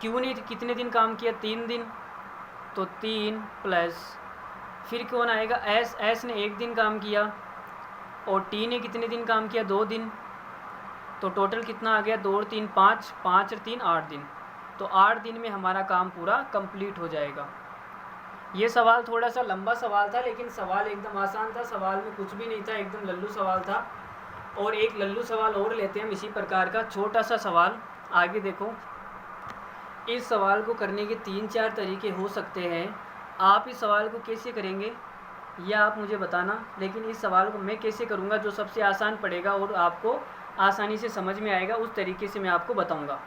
Q ने कितने दिन काम किया 3 दिन, तो 3 प्लस फिर कौन आएगा S ने 1 दिन काम किया और T ने कितने दिन काम किया 2 दिन। तो टोटल कितना आ गया 2 और 3 5, 5 और 3 8 दिन। तो 8 दिन में हमारा काम पूरा कंप्लीट हो जाएगा। ये सवाल थोड़ा सा लंबा सवाल था, लेकिन सवाल एकदम आसान था, सवाल में कुछ भी नहीं था, एकदम लल्लू सवाल था। और एक लल्लू सवाल और लेते हैं हम इसी प्रकार का, छोटा सा सवाल। आगे देखो, इस सवाल को करने के 3-4 तरीके हो सकते हैं। आप इस सवाल को कैसे करेंगे यह आप मुझे बताना, लेकिन इस सवाल को मैं कैसे करूँगा जो सबसे आसान पड़ेगा और आपको आसानी से समझ में आएगा उस तरीके से मैं आपको बताऊँगा।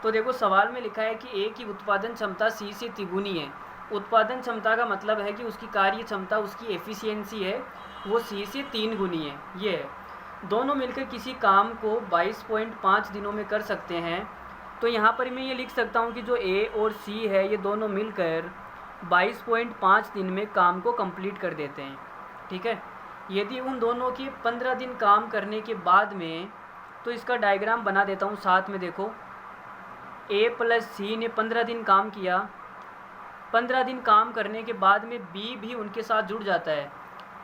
तो देखो सवाल में लिखा है कि ए की उत्पादन क्षमता सी से तिगुनी है। उत्पादन क्षमता का मतलब है कि उसकी कार्य क्षमता, उसकी एफिशिएंसी है वो सी से 3 गुनी है। ये है दोनों मिलकर किसी काम को 22.5 दिनों में कर सकते हैं। तो यहाँ पर मैं ये लिख सकता हूँ कि जो ए और सी है ये दोनों मिलकर 22.5 दिन में काम को कंप्लीट कर देते हैं। ठीक है, यदि उन दोनों की 15 दिन काम करने के बाद में, तो इसका डायग्राम बना देता हूँ साथ में। देखो ए प्लस सी ने 15 दिन काम किया, 15 दिन काम करने के बाद में बी भी उनके साथ जुड़ जाता है।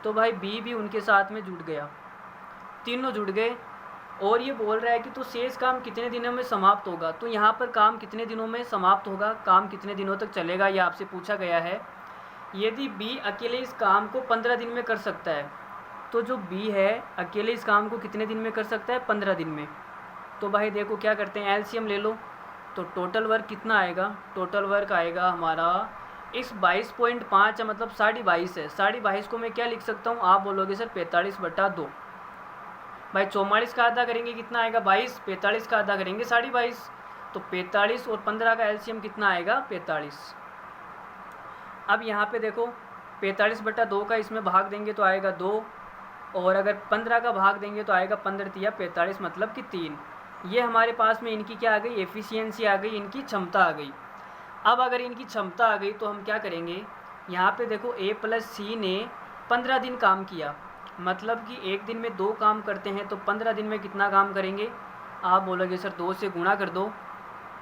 तो भाई बी भी उनके साथ में जुड़ गया, तीनों जुड़ गए। और ये बोल रहा है कि तो शेष काम कितने दिनों में समाप्त होगा। तो यहाँ पर काम कितने दिनों में समाप्त होगा, काम कितने दिनों तक चलेगा, ये आपसे पूछा गया है। यदि बी अकेले इस काम को 15 दिन में कर सकता है, तो जो बी है अकेले इस काम को कितने दिन में कर सकता है 15 दिन में। तो भाई देखो क्या करते हैं, एलसीएम ले लो। तो टोटल वर्क कितना आएगा, टोटल वर्क आएगा हमारा इस 22.5 है, मतलब 22.5 है। 22.5 को मैं क्या लिख सकता हूँ, आप बोलोगे सर 45/2। भाई 44 का आधा करेंगे कितना आएगा 22, 45 का आधा करेंगे 22.5, तो 45 और 15 का एलसीएम कितना आएगा 45। अब यहाँ पे देखो 45/2 का इसमें भाग देंगे तो आएगा 2, और अगर 15 का भाग देंगे तो आएगा 15 × 45 मतलब कि 3। ये हमारे पास में इनकी क्या आ गई, एफिशिएंसी आ गई, इनकी क्षमता आ गई। अब अगर इनकी क्षमता आ गई तो हम क्या करेंगे, यहाँ पे देखो A + C ने 15 दिन काम किया, मतलब कि एक दिन में 2 काम करते हैं तो 15 दिन में कितना काम करेंगे। आप बोलोगे सर 2 से गुणा कर दो,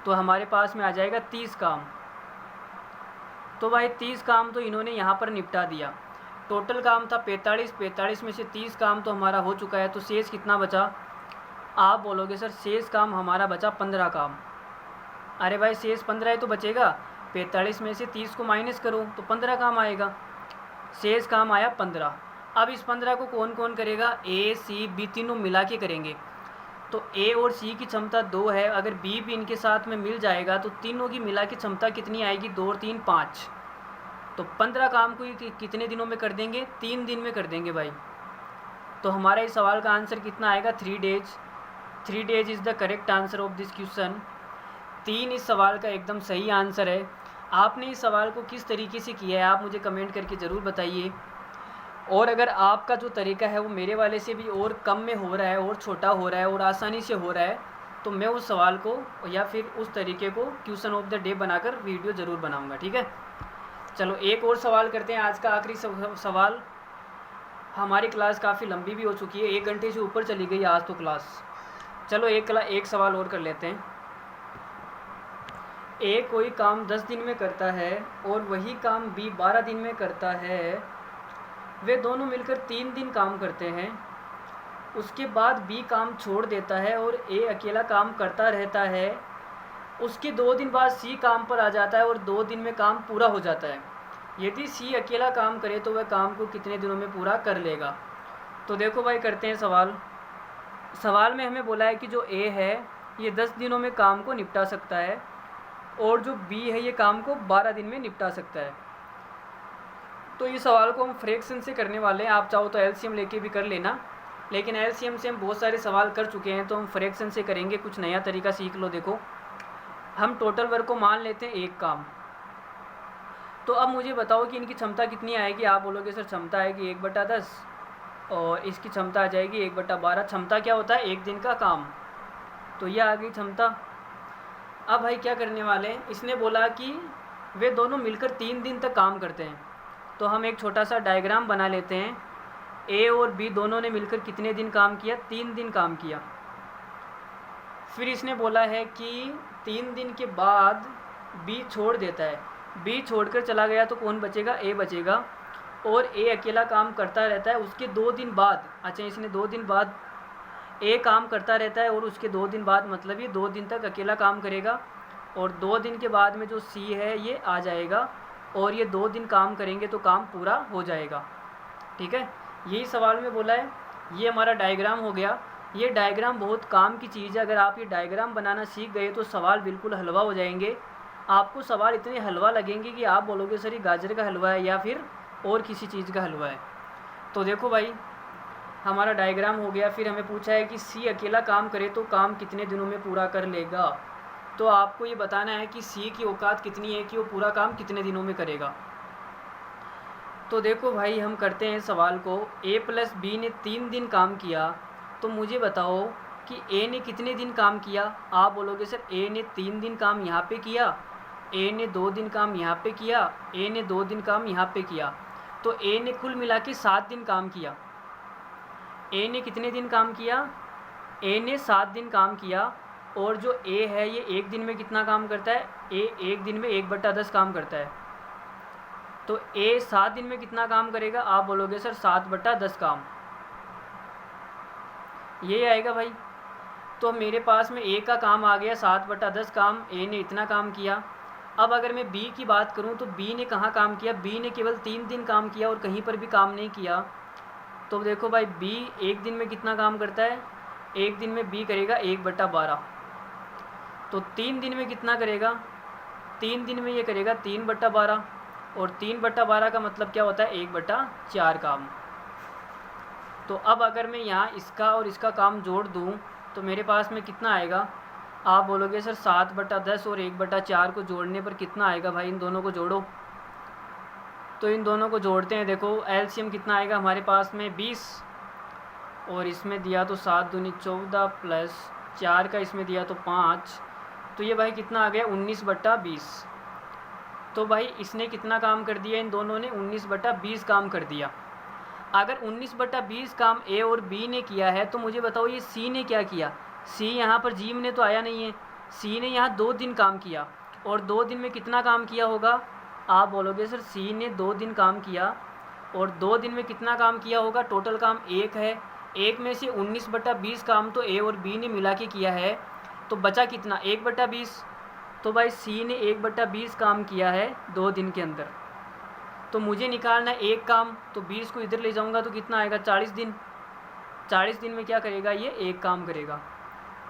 तो हमारे पास में आ जाएगा 30 काम। तो भाई 30 काम तो इन्होंने यहाँ पर निपटा दिया। टोटल काम था 45 में से 30 काम तो हमारा हो चुका है, तो शेष कितना बचा। आप बोलोगे सर शेष काम हमारा बचा 15 काम। अरे भाई शेष 15 है तो बचेगा, 45 में से 30 को माइनस करो तो 15 काम आएगा। शेष काम आया 15। अब इस 15 को कौन कौन करेगा, A C B तीनों मिला के करेंगे। तो A और C की क्षमता 2 है, अगर B भी इनके साथ में मिल जाएगा तो तीनों की मिला के क्षमता कितनी आएगी, 2 और 3 5। तो 15 काम को कितने दिनों में कर देंगे, 3 दिन में कर देंगे भाई। तो हमारा इस सवाल का आंसर कितना आएगा, 3 days. 3 days is the correct answer of this question. 3 इस सवाल का एकदम सही आंसर है। आपने इस सवाल को किस तरीके से किया है आप मुझे कमेंट करके ज़रूर बताइए। और अगर आपका जो तरीका है वो मेरे वाले से भी और कम में हो रहा है, और छोटा हो रहा है, और आसानी से हो रहा है, तो मैं उस सवाल को या फिर उस तरीके को क्वेश्चन ऑफ द डे बनाकर वीडियो ज़रूर बनाऊंगा। ठीक है, चलो एक और सवाल करते हैं। आज का आखिरी सवाल। हमारी क्लास काफ़ी लंबी भी हो चुकी है, 1 घंटे से ऊपर चली गई आज तो क्लास। चलो एक सवाल और कर लेते हैं। A कोई काम 10 दिन में करता है और वही काम B 12 दिन में करता है। वे दोनों मिलकर 3 दिन काम करते हैं। उसके बाद B काम छोड़ देता है और A अकेला काम करता रहता है। उसके 2 दिन बाद C काम पर आ जाता है और 2 दिन में काम पूरा हो जाता है। यदि C अकेला काम करे तो वह काम को कितने दिनों में पूरा कर लेगा। तो देखो भाई करते हैं सवाल में हमें बोला है कि जो A है ये 10 दिनों में काम को निपटा सकता है, और जो B है ये काम को 12 दिन में निपटा सकता है। तो इस सवाल को हम फ्रैक्शन से करने वाले हैं। आप चाहो तो एलसीएम लेके भी कर लेना, लेकिन एलसीएम से हम बहुत सारे सवाल कर चुके हैं, तो हम फ्रैक्शन से करेंगे। कुछ नया तरीका सीख लो। देखो हम टोटल वर्क को मान लेते हैं 1 काम। तो अब मुझे बताओ कि इनकी क्षमता कितनी आएगी। आप बोलोगे सर क्षमता आएगी 1/10 और इसकी क्षमता आ जाएगी 1/12। क्षमता क्या होता है, 1 दिन का काम। तो यह आ गई क्षमता। अब भाई क्या करने वाले हैं, इसने बोला कि वे दोनों मिलकर 3 दिन तक काम करते हैं। तो हम एक छोटा सा डायग्राम बना लेते हैं। A और B दोनों ने मिलकर कितने दिन काम किया, 3 दिन काम किया। फिर इसने बोला है कि 3 दिन के बाद B छोड़ देता है। B छोड़कर चला गया तो कौन बचेगा, A बचेगा, और A अकेला काम करता रहता है। उसके 2 दिन बाद, अच्छा इसने 2 दिन बाद A काम करता रहता है और उसके 2 दिन बाद मतलब ये 2 दिन तक अकेला काम करेगा, और 2 दिन के बाद में जो C है ये आ जाएगा, और ये 2 दिन काम करेंगे तो काम पूरा हो जाएगा। ठीक है, यही सवाल में बोला है। ये हमारा डायग्राम हो गया। ये डायग्राम बहुत काम की चीज़ है। अगर आप ये डायग्राम बनाना सीख गए तो सवाल बिल्कुल हलवा हो जाएंगे। आपको सवाल इतने हलवा लगेंगे कि आप बोलोगे सर ये गाजर का हलवा है या फिर और किसी चीज़ का हलवा है। तो देखो भाई हमारा डायग्राम हो गया। फिर हमें पूछा है कि C अकेला काम करे तो काम कितने दिनों में पूरा कर लेगा। तो आपको ये बताना है कि C की औकात कितनी है कि वो पूरा काम कितने दिनों में करेगा। तो देखो भाई हम करते हैं सवाल को। A + B ने 3 दिन काम किया, तो मुझे बताओ कि A ने कितने दिन काम किया। आप बोलोगे सर A ने 3 दिन काम यहाँ पे किया, A ने 2 दिन काम यहाँ पे किया, A ने 2 दिन काम यहाँ पे किया। तो A ने कुल मिला के 7 दिन काम किया। A ने कितने दिन काम किया, A ने 7 दिन काम किया। और जो A है ये 1 दिन में कितना काम करता है, A 1 दिन में 1/10 काम करता है। तो A 7 दिन में कितना काम करेगा। आप बोलोगे सर 7/10 काम, ये आएगा भाई। तो मेरे पास में A का काम आ गया 7/10 काम, A ने इतना काम किया। अब अगर मैं B की बात करूं तो B ने कहाँ काम किया, B ने केवल 3 दिन काम किया और कहीं पर भी काम नहीं किया। तो देखो भाई B 1 दिन में कितना काम करता है, 1 दिन में B करेगा 1/12। तो 3 दिन में कितना करेगा, 3 दिन में ये करेगा 3/12, और 3/12 का मतलब क्या होता है 1/4 काम। तो अब अगर मैं यहाँ इसका और इसका काम जोड़ दूँ तो मेरे पास में कितना आएगा? आप बोलोगे सर 7/10 और 1/4 को जोड़ने पर कितना आएगा भाई? इन दोनों को जोड़ो। तो इन दोनों को जोड़ते हैं। देखो एलसीएम कितना आएगा हमारे पास में 20, और इसमें दिया तो 7 दूनी 14 प्लस 4 का इसमें दिया तो 5, तो ये भाई कितना आ गया? 19/20। तो भाई इसने कितना काम कर दिया? इन दोनों ने 19/20 काम कर दिया। अगर 19/20 काम ए और बी ने किया है तो मुझे बताओ ये सी ने क्या किया? सी यहाँ पर जी ने तो आया नहीं है। सी ने यहाँ 2 दिन काम किया, और 2 दिन में कितना काम किया होगा? आप बोलोगे सर सी ने 2 दिन काम किया, और 2 दिन में कितना काम किया होगा? टोटल काम 1 है। 1 में से 19/20 काम तो ए और बी ने मिला के किया है, तो बचा कितना? 1/20। तो भाई सी ने 1/20 काम किया है 2 दिन के अंदर। तो मुझे निकालना है एक काम, तो 20 को इधर ले जाऊंगा तो कितना आएगा? 40 दिन। 40 दिन में क्या करेगा? ये एक काम करेगा।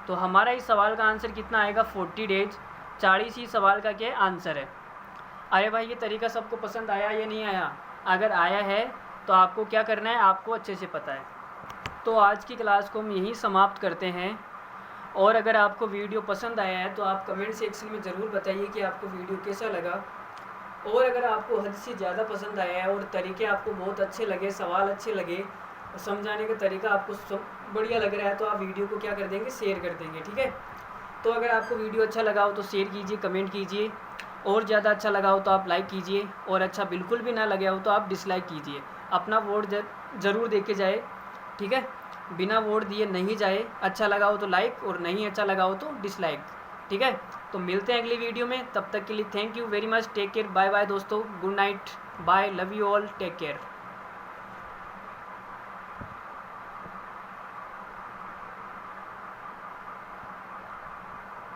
तो हमारा इस सवाल का आंसर कितना आएगा? 40 डेज। 40 ही सवाल का क्या आंसर है। अरे भाई ये तरीका सबको पसंद आया या नहीं आया? अगर आया है तो आपको क्या करना है, आपको अच्छे से पता है। तो आज की क्लास को हम यहीं समाप्त करते हैं, और अगर आपको वीडियो पसंद आया है तो आप कमेंट सेक्शन में ज़रूर बताइए कि आपको वीडियो कैसा लगा। और अगर आपको हद से ज़्यादा पसंद आया है और तरीके आपको बहुत अच्छे लगे, सवाल अच्छे लगे, और समझाने का तरीका आपको बढ़िया लग रहा है, तो आप वीडियो को क्या कर देंगे? शेयर कर देंगे। ठीक है। तो अगर आपको वीडियो अच्छा लगा हो तो शेयर कीजिए, कमेंट कीजिए, और ज़्यादा अच्छा लगा हो तो आप लाइक कीजिए, और अच्छा बिल्कुल भी ना लगे हो तो आप डिसलाइक कीजिए। अपना वोट ज़रूर दे के जाए। ठीक है। बिना वोट दिए नहीं जाए। अच्छा लगा हो तो लाइक, और नहीं अच्छा लगा हो तो डिसलाइक। ठीक है। तो मिलते हैं अगली वीडियो में। तब तक के लिए thank you very much. Take care. Bye bye दोस्तों। Good night. Bye. Love you all. Take care.